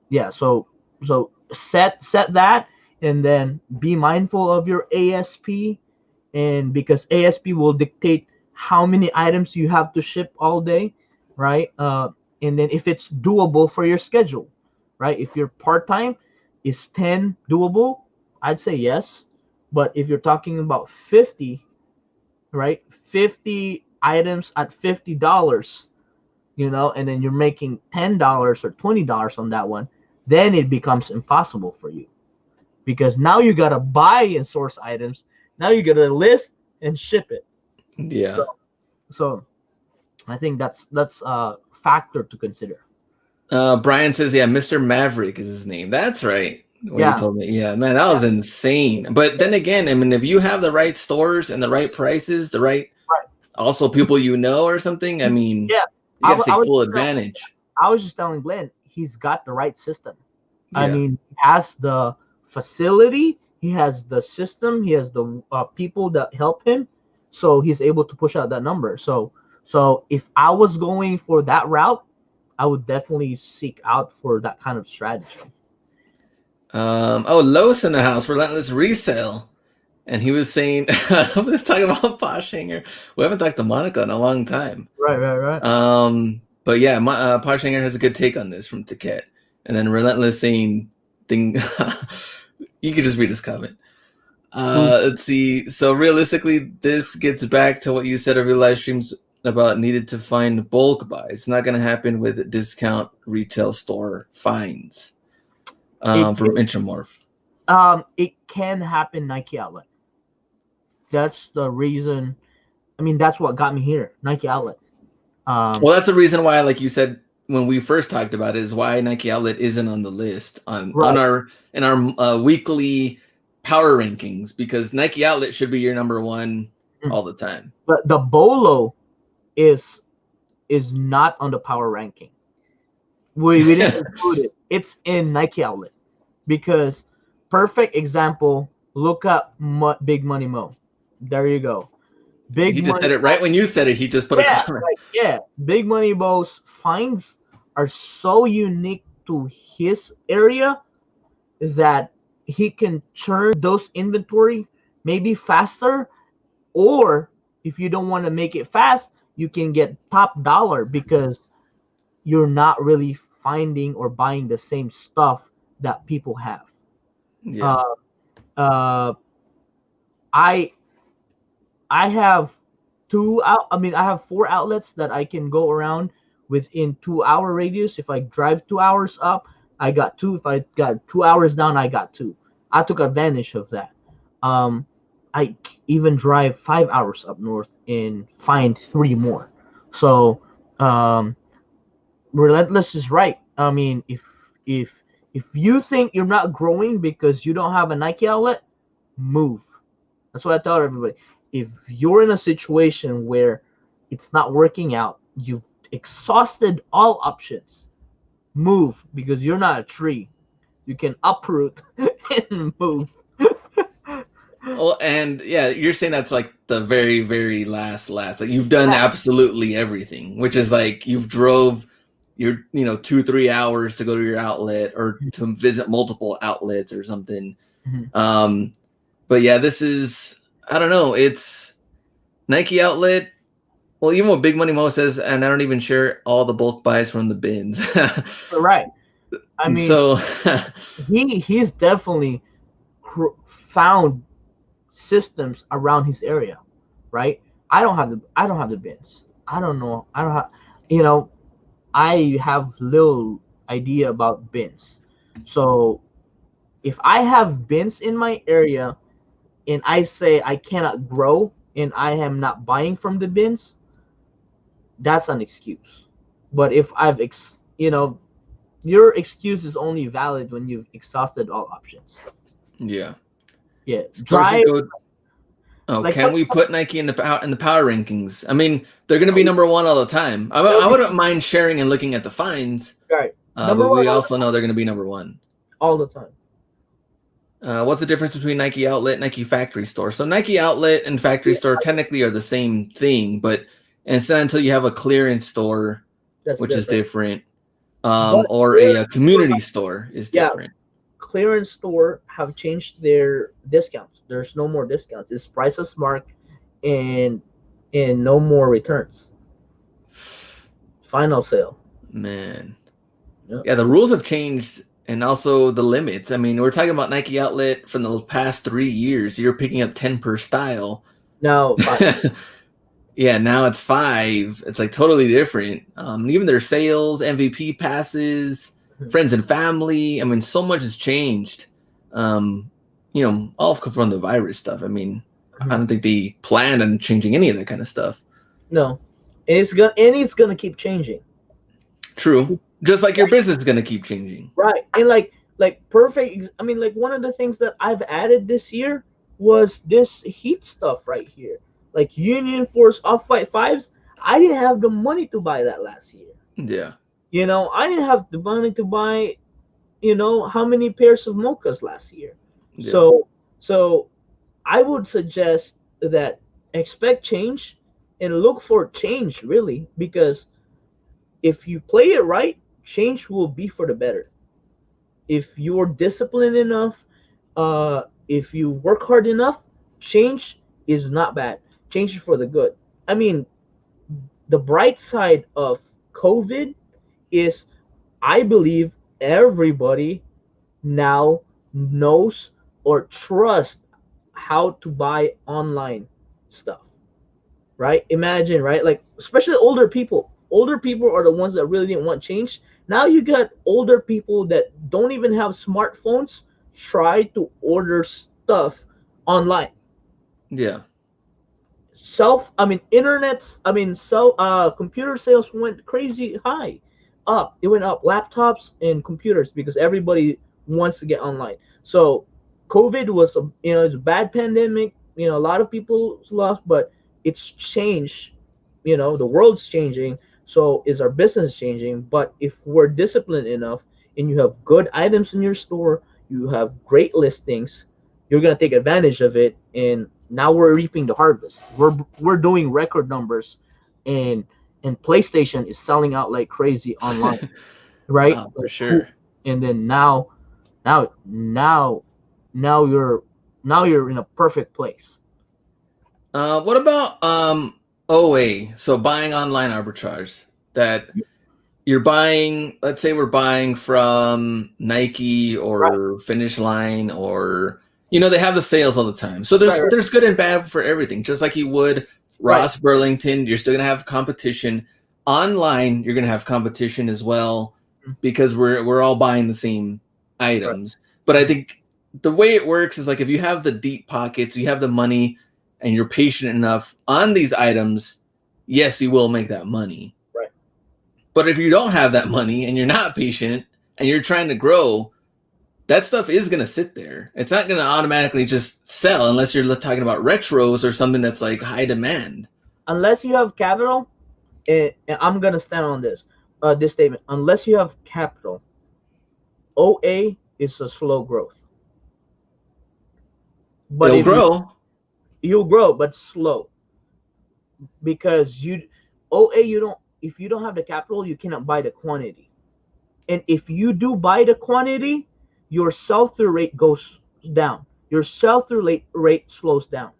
Yeah. So set that, and then be mindful of your ASP, and because ASP will dictate how many items you have to ship all day, right? And then if it's doable for your schedule, right? If you're part time, is 10 doable? I'd say yes. But if you're talking about 50, right? 50 items at $50, and then you're making $10 or $20 on that one, then it becomes impossible for you, because now you got to buy and source items. Now you got to list and ship it.
Yeah.
So I think that's a factor to consider.
Brian says, yeah, Mr. Maverick is his name. That's right. When you
Yeah.
told me, yeah, man, that was insane. But then again, I mean, if you have the right stores and the right prices, the right,
Right.
also people or something, I mean,
Yeah.
you got to
I
take
was
full advantage.
I was just telling Glenn, he's got the right system. I
Yeah.
mean, he has the facility, he has the system, he has the people that help him, so he's able to push out that number. So if I was going for that route, I would definitely seek out for that kind of strategy.
Los in the house, relentless resale. And he was saying, I'm just talking about Posh Hanger. We haven't talked to Monica in a long time.
Right.
But yeah, Posh Hanger has a good take on this from Ticket. And then Relentless saying, thing, you can just read his comment. Let's see. So realistically, this gets back to what you said of your live streams about needed to find bulk buys. It's not going to happen with discount retail store finds from Intramorph.
It can happen Nike Outlet. That's the reason. I mean, that's what got me here, Nike Outlet.
Well, that's the reason why, like you said when we first talked about it, is why Nike Outlet isn't on the list on our weekly power rankings, because Nike Outlet should be your number one all the time.
But the Bolo is not on the power ranking. We didn't include it. It's in Nike Outlet because perfect example. Look up Big Money Mo. There you go.
He just said it right when you said it. He just put a comment.
Big Money Mo's finds are so unique to his area that he can churn those inventory maybe faster, or if you don't want to make it fast, you can get top dollar because you're not really finding or buying the same stuff that people have.
Yeah.
I have I have 4 outlets that I can go around within 2-hour radius. If I drive 2 hours up, I got 2. If I got 2 hours down, I got 2. I took advantage of that. I even drive 5 hours up north and find 3 more. So Relentless is right. I mean, if you think you're not growing because you don't have a Nike outlet, move. That's what I tell everybody. If you're in a situation where it's not working out, you've exhausted all options, move, because you're not a tree. You can uproot and move.
Well, and yeah, you're saying that's like the very, very last. Like you've done absolutely everything, which is like you've drove your 2-3 hours to go to your outlet or to visit multiple outlets or something. But yeah, this is, I don't know, it's Nike Outlet. Well, even what Big Money Mo says, and I don't even share all the bulk buys from the bins.
Right. I mean,
so
he's definitely found systems around his area, right? I don't have the bins. I don't know. I don't have, I have little idea about bins. So if I have bins in my area and I say I cannot grow and I am not buying from the bins, that's an excuse. But if I've your excuse is only valid when you've exhausted all options.
Yeah.
Drive.
Can we put Nike in the power rankings? I mean, they're going to be number one all the time. I wouldn't mind sharing and looking at the finds.
Right.
But we also know they're going to be number one
all the time.
What's the difference between Nike Outlet and Nike Factory Store? So Nike Outlet and Factory Store technically are the same thing, but it's not until you have a clearance store, which is different, or a community store is different.
clearance store have changed their discounts. There's no more discounts. It's prices marked, and no more returns. Final sale.
Man.
Yeah.
Yeah, the rules have changed and also the limits. I mean, we're talking about Nike Outlet from the past 3 years. You're picking up 10 per style.
Now five.
Yeah, now it's 5. It's like totally different. Even their sales, MVP passes, friends and family. I mean, so much has changed. All from the virus stuff. I mean, I don't think they planned on changing any of that kind of stuff.
No, and it's gonna keep changing.
True. Just like your business is gonna keep changing.
Right. And like perfect. I mean, like one of the things that I've added this year was this heat stuff right here, like Union Force Off-White fives. I didn't have the money to buy that last year.
Yeah.
I didn't have the money to buy, how many pairs of mochas last year.
Yeah.
So I would suggest that expect change and look for change, really, because if you play it right, change will be for the better. If you're disciplined enough, if you work hard enough, change is not bad. Change is for the good. I mean, the bright side of COVID is, I believe everybody now knows or trusts how to buy online stuff, right? Imagine, right? Like, especially older people. Older people are the ones that really didn't want change. Now you got older people that don't even have smartphones try to order stuff online.
Yeah.
Computer sales went crazy high. It went up, laptops and computers, because everybody wants to get online. So COVID was it's a bad pandemic. A lot of people lost, but it's changed. The world's changing, so is our business changing. But if we're disciplined enough and you have good items in your store, you have great listings, you're gonna take advantage of it. And now we're reaping the harvest. We're doing record numbers, and PlayStation is selling out like crazy online, right?
Oh, for
Like,
sure.
and then now now you're in a perfect place.
What about OA? So buying online arbitrage, that you're buying, let's say we're buying from Nike
Right.
or Finish Line, or they have the sales all the time. So there's good and bad for everything. Just like you would Ross, Burlington, you're still gonna have competition. Online, you're gonna have competition as well, because we're all buying the same items. But I think the way it works is, like, if you have the deep pockets, you have the money, and you're patient enough on these items, yes, you will make that money.
Right.
But if you don't have that money and you're not patient and you're trying to grow, that stuff is going to sit there. It's not going to automatically just sell unless you're talking about retros or something that's like high demand.
Unless you have capital, and I'm going to stand on this statement. Unless you have capital, OA is a slow growth. But
it'll grow.
You'll grow, but slow. Because if you don't have the capital, you cannot buy the quantity. And if you do buy the quantity, your sell-through rate goes down. Your sell-through rate slows down,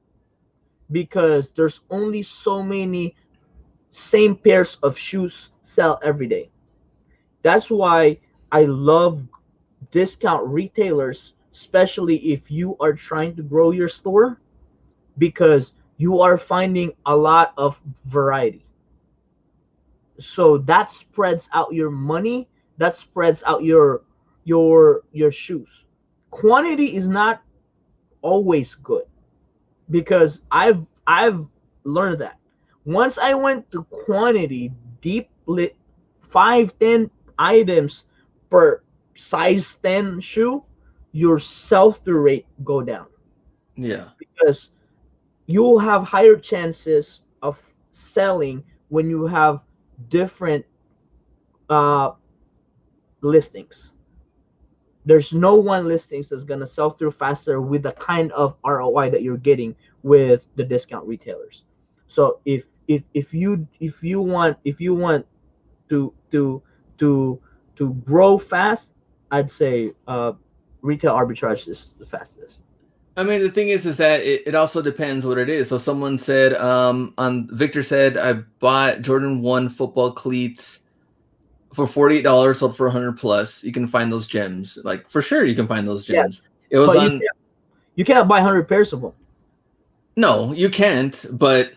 because there's only so many same pairs of shoes sell every day. That's why I love discount retailers, especially if you are trying to grow your store, because you are finding a lot of variety. So that spreads out your money, that spreads out your shoes. Quantity is not always good, because I've learned that. Once I went to quantity, deep lit, 5-10 items per size 10 shoe, your sell-through rate go down.
Yeah.
Because you'll have higher chances of selling when you have different listings. There's no one listings that's gonna sell through faster with the kind of ROI that you're getting with the discount retailers. So if you want to to grow fast, I'd say retail arbitrage is the fastest.
I mean, the thing is that it also depends what it is. So someone said, on Victor said, I bought Jordan 1 football cleats for $48, sold for 100 plus. You can find those gems. Like, for sure, you can find those
Yeah,
gems. It was
but
on,
you cannot buy 100 pairs of them.
no, you can't, but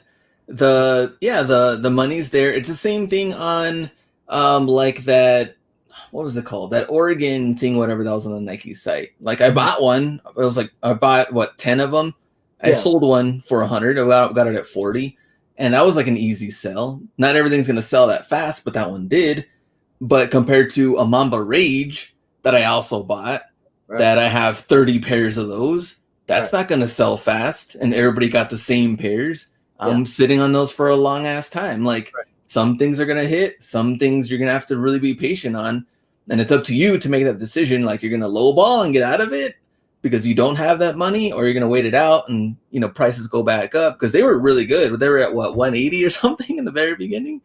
the money's there. It's the same thing on, like that, what was it called? That Oregon thing, whatever that was on the Nike site. Like I bought one. It was like I bought what 10 of them. I
Yeah.
sold one for 100. I got it at 40, and that was like an easy sell. Not everything's gonna sell that fast, but that one did. But compared to a Mamba Rage that I also bought,
Right.
that I have 30 pairs of those, that's
Right.
not gonna sell fast, and everybody got the same pairs. I'm sitting on those for a long ass time. Like
Right.
some things are gonna hit, some things you're gonna have to really be patient on. And it's up to you to make that decision. Like you're going to lowball and get out of it because you don't have that money, or you're going to wait it out and, you know, prices go back up because they were really good. They were at what, 180 or something in the very beginning?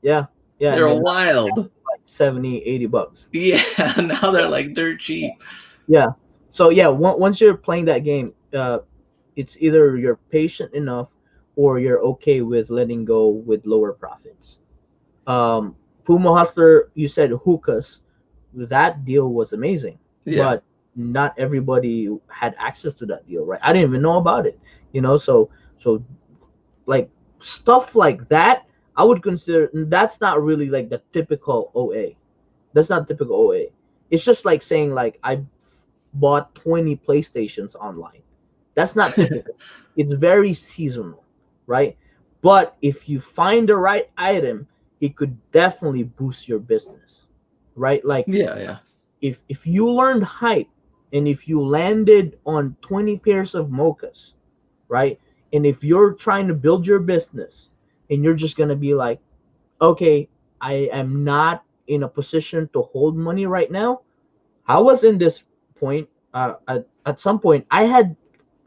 Yeah. Yeah.
They're wild.
Like 70, $80.
Yeah. Now they're like dirt cheap.
Yeah. So yeah, once you're playing that game, it's either you're patient enough or you're okay with letting go with lower profits. Puma Hustler, you said hookahs. That deal was amazing, but not everybody had access to that deal, right? I didn't even know about it, so like stuff like that, I would consider that's not really like the typical OA. That's not typical OA. It's just like saying like I bought 20 PlayStations online. That's not typical. It's very seasonal, right? But if you find the right item, it could definitely boost your business, right? Like if you learned hype and if you landed on 20 pairs of mochas, right? And if you're trying to build your business and you're just going to be like, okay, I am not in a position to hold money right now. I was in this point, at some point I had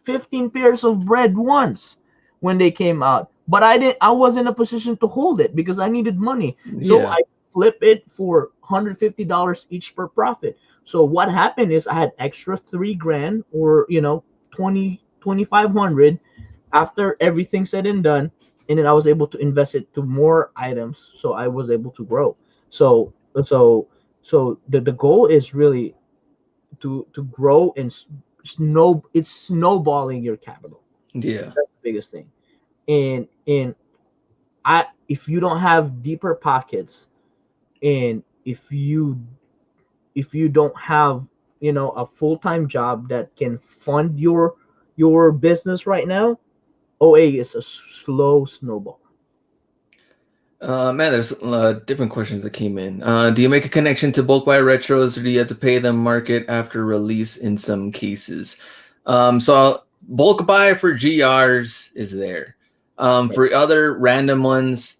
15 pairs of bread once when they came out, but I was in a position to hold it because I needed money. So I flip it for $150 each per profit. So what happened is I had extra $3,000 or 2,500 after everything said and done, and then I was able to invest it to more items, so I was able to grow. So the goal is really to grow and it's snowballing your capital. That's the biggest thing. And if you don't have deeper pockets, and if you don't have a full-time job that can fund your business right now, OA is a slow snowball.
Man, there's different questions that came in. Do you make a connection to bulk buy retros, or do you have to pay them market after release in some cases? So bulk buy for GRs is there. For other random ones,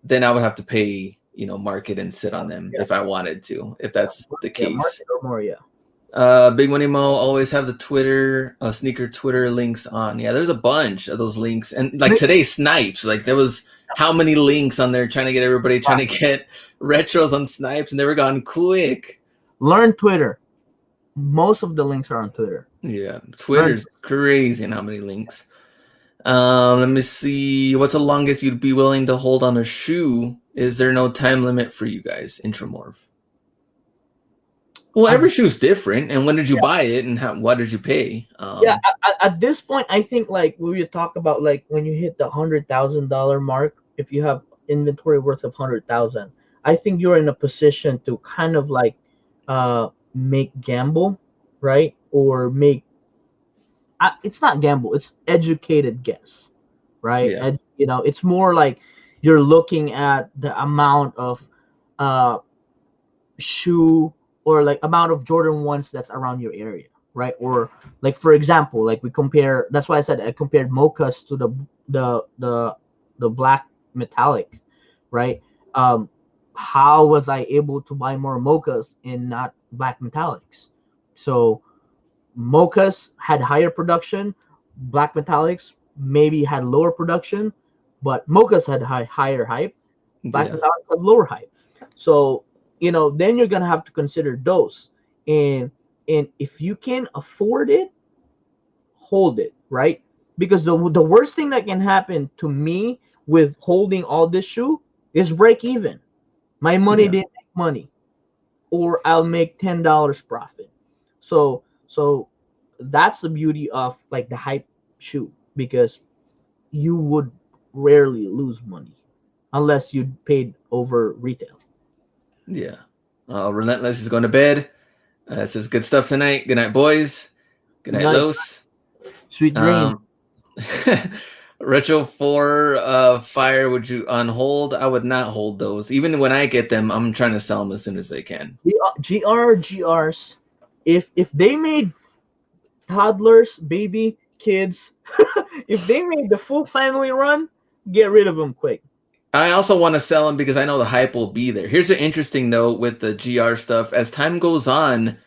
then I would have to pay, market and sit on them if I wanted to, if that's the case.
Market or more,
Big Money Mo always have the Twitter, sneaker Twitter links on. Yeah, there's a bunch of those links. And like today, Snipes, like there was how many links on there trying to get everybody trying to get retros on Snipes, and they were gone quick.
Learn Twitter. Most of the links are on Twitter.
Yeah, Twitter's crazy in how many links. Let me see. What's the longest you'd be willing to hold on a shoe? Is there no time limit for you guys? Intramorph. Well, every shoe's different. And when did you buy it, and what did you pay?
At this point, I think like we talk about like when you hit the $100,000 mark, if you have inventory worth of 100,000, I think you're in a position to kind of like make gamble, right? Or make it's not gamble, it's educated guess, right? And it's more like you're looking at the amount of shoe or like amount of Jordan 1s that's around your area, right? Or like for example, like we compare, that's why I said I compared mochas to the black metallic, right? How was I able to buy more mochas and not black metallics? So mochas had higher production, black metallics maybe had lower production, but mochas had higher hype, black metallics had lower hype. So then you're gonna have to consider those. And And if you can afford it, hold it, right? Because the worst thing that can happen to me with holding all this shoe is break even. My money
Yeah.
didn't make money, or I'll make $10 profit. So that's the beauty of like the hype shoe, because you would rarely lose money unless you paid over retail.
Yeah. Relentless is going to bed. It says good stuff tonight. Good night, boys. Good night,
Night,
Los.
sweet dream.
Um, Retro 4 Fire, would you on hold? I would not hold those. Even when I get them, I'm trying to sell them as soon as I can.
GRs, if they made toddlers, baby, kids, if they made the full family run, get rid of them quick.
I also want to sell them because I know the hype will be there. Here's an interesting note with the GR stuff. As time goes on,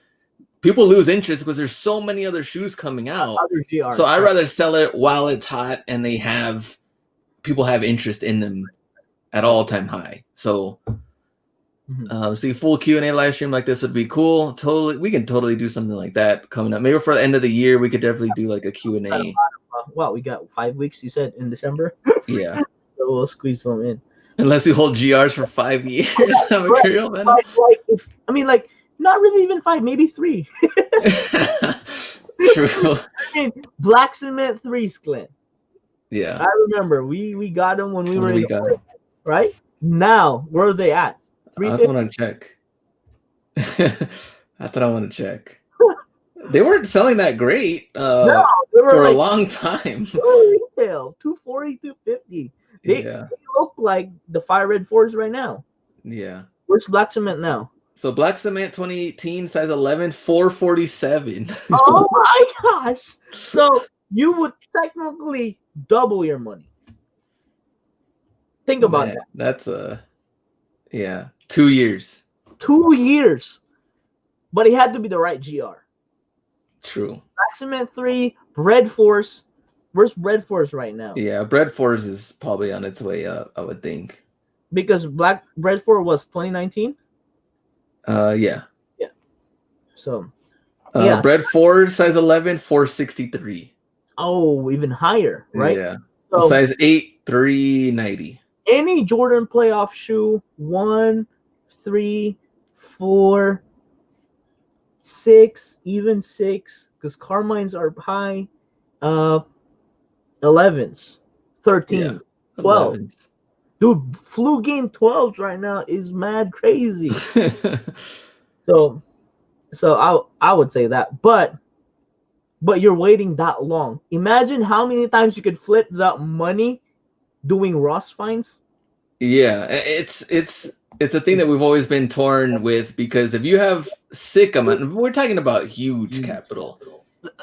people lose interest because there's so many other shoes coming out.
Other GRs.
So I'd rather sell it while it's hot and people have interest in them at all time high. So see, full Q&A live stream like this would be cool. Totally, we can totally do something like that coming up. Maybe for the end of the year, we could definitely do like a Q&A.
Well, we got 5 weeks, you said, in December.
Yeah.
So we'll squeeze them in.
Unless you hold GRs for 5 years. I'm a real man.
Like, not really even 5, maybe 3.
True.
I mean, Black Cement 3s, Glenn.
Yeah.
I remember we got them when we were in
got
the right? Now, where are they at?
I just want to check. That's what I want to check. They weren't selling that great
No, they were
for
like,
a long time.
Retail, 240, 250. They look like the Fire Red 4s right now.
Yeah.
Where's Black Cement now?
So Black Cement 2018, size 11, 447.
Oh my gosh. So you would technically double your money. Think about that.
That's 2 years.
2 years. But it had to be the right GR.
True.
Black Cement 3, Bred Force. Where's Bred Force right now?
Yeah, Bred Force is probably on its way up, I would think.
Because Bred Force was 2019?
Yeah.
Yeah. So,
Bred Force, size 11, 463.
Oh, even higher, right?
Yeah.
So,
size 8, 390.
Any Jordan playoff shoe, 1, 3, 4, 6, even 6, because Carmines are high, 11s, 13s, 12. 11s. Dude, flu game 12s right now is mad crazy. so I would say that, but you're waiting that long. Imagine how many times you could flip that money doing Ross finds.
Yeah, it's a thing that we've always been torn with, because if you have sick amount, we're talking about huge capital.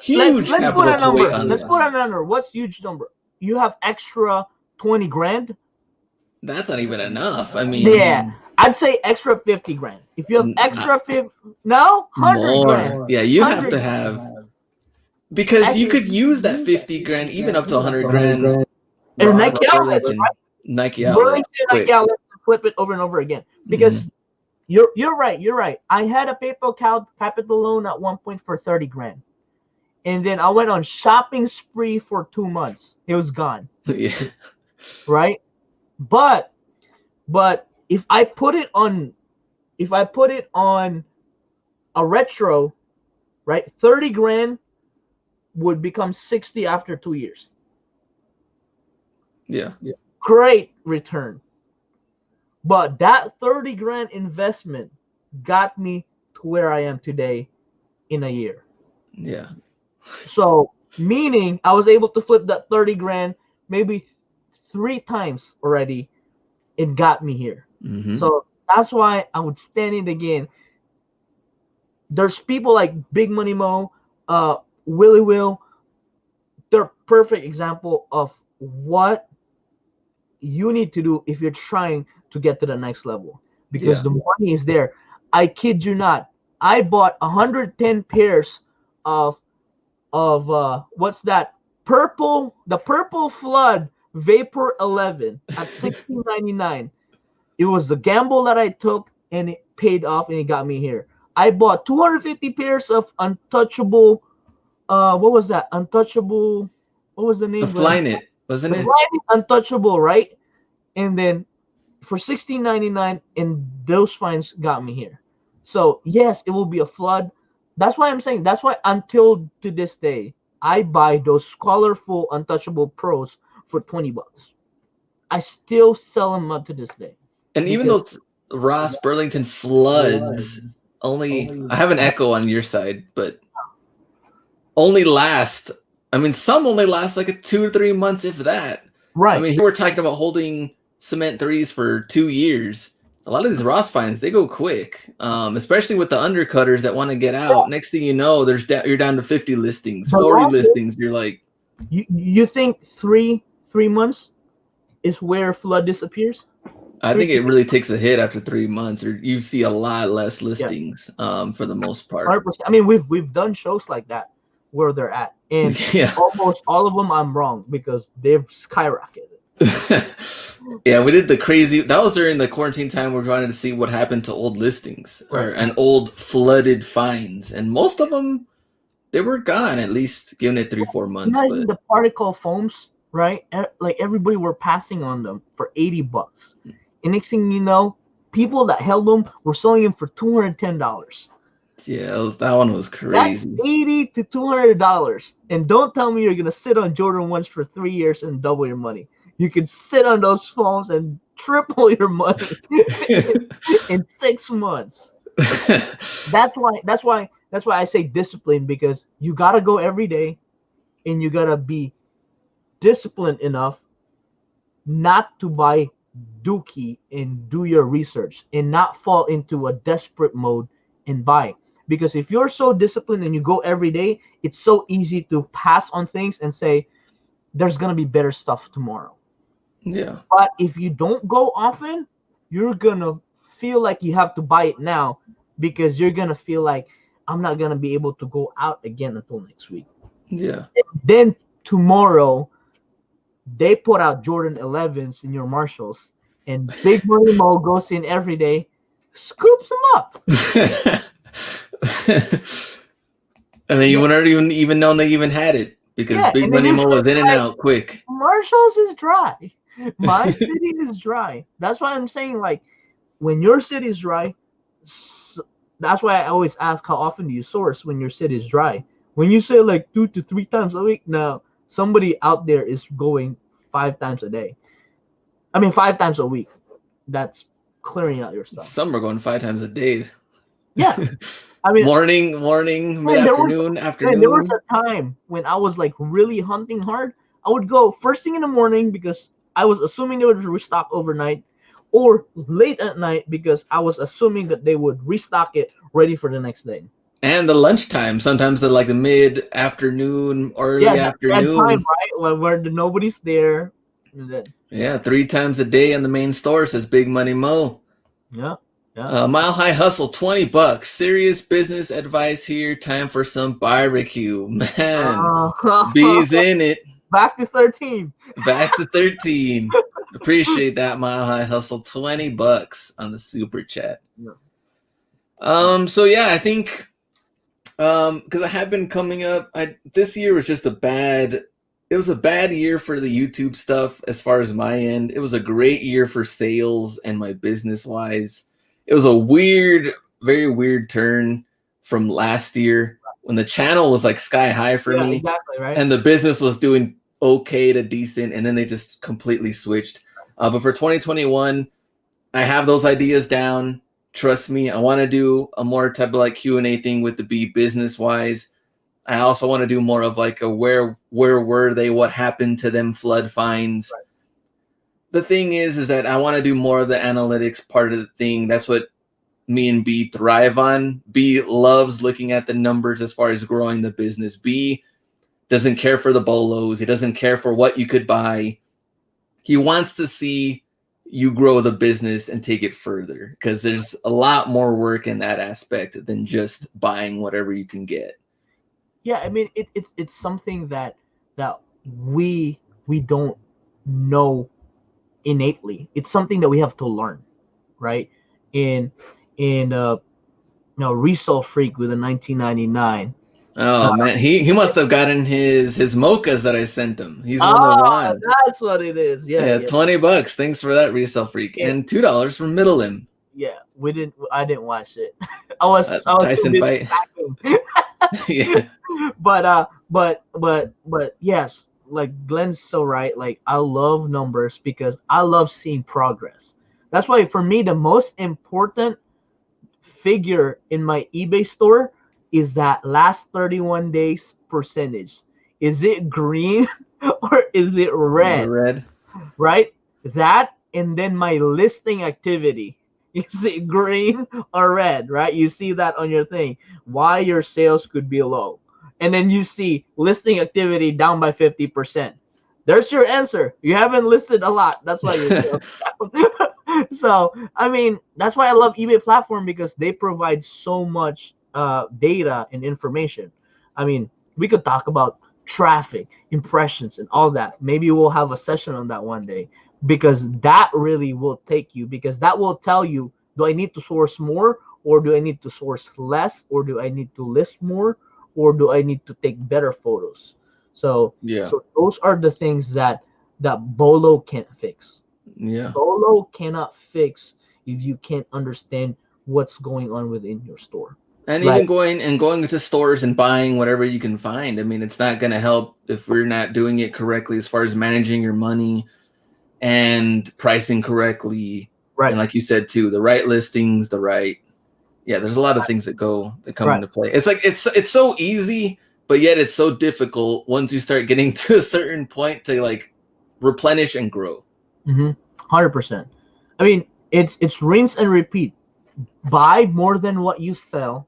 Huge
let's
capital
put a number.
to
Let's put a number. What's huge number? You have extra 20 grand.
That's not even enough. I mean,
yeah, I'd say extra 50 grand. If you have extra 50, no, 100 grand.
Yeah, you have to have, because you could use that 50 grand even up to 100 grand.
And Nike outlets, right?
Nike outlets.
Nike outlets, flip it over and over again. Because you're right. I had a PayPal capital loan at one point for 30 grand. And then I went on shopping spree for 2 months. It was gone.
Yeah.
Right? But if I put it on a retro, right? 30 grand would become 60 after 2 years.
Yeah.
Great return. But that 30 grand investment got me to where I am today in a year.
Yeah.
So, meaning I was able to flip that 30 grand maybe 3 times already. It got me here. So that's why I would stand it again. There's people like Big Money Mo, Willie Will. They're perfect example of what you need to do if you're trying to get to the next level, because the money is there. I kid you not. I bought 110 pairs of what's that? The Purple Flood Vapor 11 at $16.99. It was the gamble that I took, and it paid off, and it got me here. I bought 250 pairs of untouchable. What was that? Untouchable. What was the
The
name, Glenn?
Flyknit, wasn't
The
it?
Flyknit Untouchable, right? And then for 16.99, and those finds got me here. So yes, it will be a flood. That's why I'm saying. That's why until to this day, I buy those colorful Untouchable Pros for $20. I still sell them up to this day
And even
because
those Ross Burlington floods only, I have an echo on your side, but only last. I mean, some only last like 2 or 3 months, if that. I
right.
mean, here we're talking about holding cement threes for 2 years. A lot of these Ross finds, they go quick, especially with the undercutters that want to get out. Next thing you know, you're down to 50 listings,
The
40
longest,
listings. You're like,
you think three months is where flood disappears?
I think it really takes a hit after 3 months, or you see a lot less
Yeah,
listings for the most part.
100%. I mean, we've done shows like that where they're at, and
Yeah.
almost all of them I'm wrong because they've skyrocketed.
Yeah, we did the crazy. That was during the quarantine time. We're trying to see what happened to old listings and old flooded finds, and most of them they were gone. At least giving it 3-4 months.
Imagine
But
the particle foams, right? Like everybody were passing on them for $80, and next thing you know, people that held them were selling them for $210.
yeah, that one was crazy.
That's $80 to $200, and don't tell me you're gonna sit on Jordan 1s for 3 years and double your money. You can sit on those foams and triple your money in 6 months. That's why I say discipline, because you gotta go every day, and you gotta be disciplined enough not to buy dookie and do your research and not fall into a desperate mode and buy. Because if you're so disciplined and you go every day, it's so easy to pass on things and say there's gonna be better stuff tomorrow.
Yeah.
But if you don't go often, you're gonna feel like you have to buy it now, because you're gonna feel like I'm not gonna be able to go out again until next week.
Yeah.
And then tomorrow they put out Jordan 11s in your Marshalls, and Big Money Mo goes in every day, scoops them up.
And then you wouldn't even know they even had it, because Big Money Mo was in and out quick.
Marshalls is dry. My city is dry. That's why I'm saying, like, when your city is dry, that's why I always ask, how often do you source when your city is dry? When you say like 2 to 3 times a week, now somebody out there is going 5 times a day. I mean, 5 times a week. That's clearing out your stuff.
Some are going 5 times a day.
Yeah. I mean,
morning, mid-afternoon, afternoon.
There was a time when I was like really hunting hard. I would go first thing in the morning because I was assuming they would restock overnight, or late at night because I was assuming that they would restock it ready for the next day.
And the lunchtime, sometimes the mid-afternoon, early afternoon.
That time, right? Where nobody's there.
Yeah, 3 times a day in the main store, says Big Money Mo.
Yeah.
Mile High Hustle, $20. Serious business advice here. Time for some barbecue. Man, B's in it.
Back to 13.
Back to 13. Appreciate that, Mile High Hustle. $20 on the super chat.
Yeah.
So yeah, I think because I have been coming up, this year was just a bad year for the YouTube stuff as far as my end. It was a great year for sales and my business wise. It was a very weird turn from last year when the channel was like sky high for me.
Exactly, right.
And the business was doing okay to decent, and then they just completely switched. But for 2021, I have those ideas down. Trust me, I want to do a more type of like Q&A thing with the B business wise. I also want to do more of like a where were they, what happened to them flood finds. Right. The thing is that I want to do more of the analytics part of the thing. That's what me and B thrive on. B loves looking at the numbers as far as growing the business. B doesn't care for the bolos. He doesn't care for what you could buy. He wants to see you grow the business and take it further, because there's a lot more work in that aspect than just buying whatever you can get.
Yeah, I mean, it's something that we don't know innately. It's something that we have to learn, right? And No, Resell Freak with a 1999.
Oh man, he must have gotten his mochas that I sent him. He's the one that
Oh,
won.
that's what it is. Yeah,
Yeah,
yeah,
$20. Thanks for that, Resell Freak,
yeah.
and $2 from Middle Limb.
Yeah. We didn't. I didn't watch it. I was too
Tyson
busy
fight.
packing.
Yeah,
But yes, like Glenn's so right. Like I love numbers because I love seeing progress. That's why for me the most important figure in my eBay store is that last 31 days percentage. Is it green or is it
or
red?
red.
Right? That and then my listing activity. Is it green or red? Right? You see that on your thing. Why your sales could be low. And then you see listing activity down by 50%. There's your answer. You haven't listed a lot. That's why your sales down. So, I mean, that's why I love eBay platform because they provide so much data and information. I mean, we could talk about traffic, impressions, and all that. Maybe we'll have a session on that one day because that really will take you because that will tell you, do I need to source more or do I need to source less or do I need to list more or do I need to take better photos? So
Yeah,
so those are the things that Bolo can't fix.
yeah.
Bolo cannot fix if you can't understand what's going on within your store.
And
Like
even going into stores and buying whatever you can find. I mean, it's not going to help if we're not doing it correctly as far as managing your money and pricing correctly. And
right,
like you said too, the right listings, the right there's a lot of things that come
right.
into play. It's like it's so easy, but yet it's so difficult once you start getting to a certain point to like replenish and grow.
100%. I mean, it's rinse and repeat. Buy more than what you sell,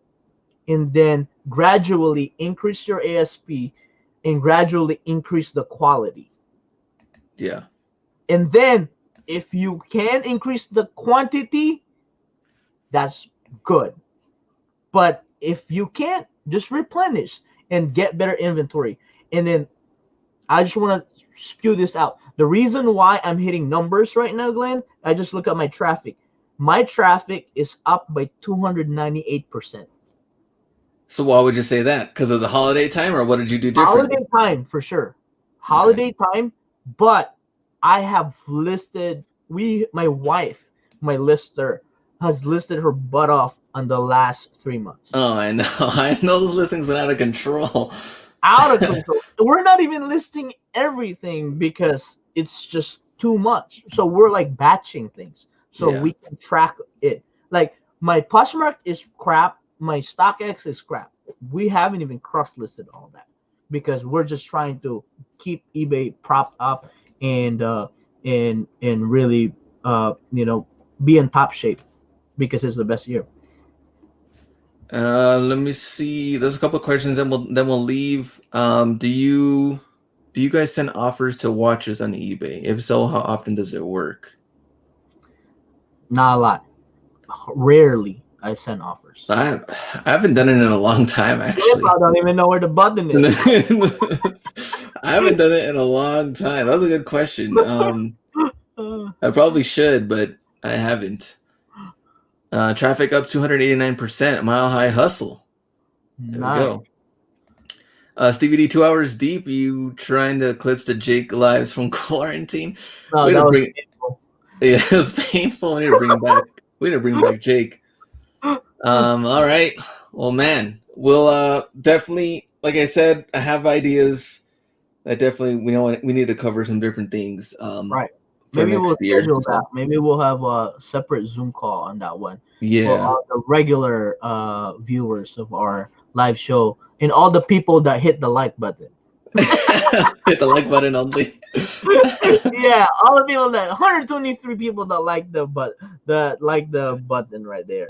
and then gradually increase your ASP and gradually increase the quality.
Yeah.
And then if you can increase the quantity, that's good. But if you can't, just replenish and get better inventory. And then I just want to spew this out. The reason why I'm hitting numbers right now, Glenn, I just look at my traffic. My traffic is up by 298%.
So why would you say that? Because of the holiday time, or what did you do differently?
Holiday time for sure.
Okay.
Holiday time, but I have listed my wife, my lister, has listed her butt off on the last 3 months.
Oh, I know. I know those listings are out of control.
Out of control. We're not even listing everything because it's just too much. So we're like batching things so
Yeah.
we can track it. Like my Poshmark is crap, my StockX is crap. We haven't even cross listed all that because we're just trying to keep eBay propped up and really be in top shape because it's the best year.
Let me see. There's a couple of questions, then we'll leave. Do you guys send offers to watches on eBay? If so, how often does it work?
Not a lot. Rarely I send offers.
I haven't done it in a long time, actually.
I don't even know where the button is.
I haven't done it in a long time. That's a good question. I probably should, but I haven't. Traffic up 289%. Mile High Hustle. There we go. Stevie D, 2 hours deep. You trying to eclipse the Jake lives from quarantine?
No, that was painful.
Yeah, it was painful. We need to bring him back. We need to bring back Jake. All right. Well, man, we'll definitely, like I said, I have ideas. That definitely we need to cover some different things.
Right. Maybe we'll schedule that. Maybe we'll have a separate Zoom call on that one.
Yeah.
For the regular viewers of our live show and all the people that hit the like button.
Hit the like button only.
Yeah, all the people 123 people that like the button right there.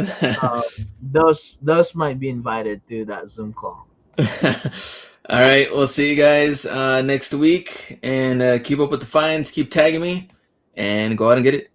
Those might be invited to that Zoom call.
All right, we'll see you guys next week, and keep up with the finds. Keep tagging me, and go out and get it.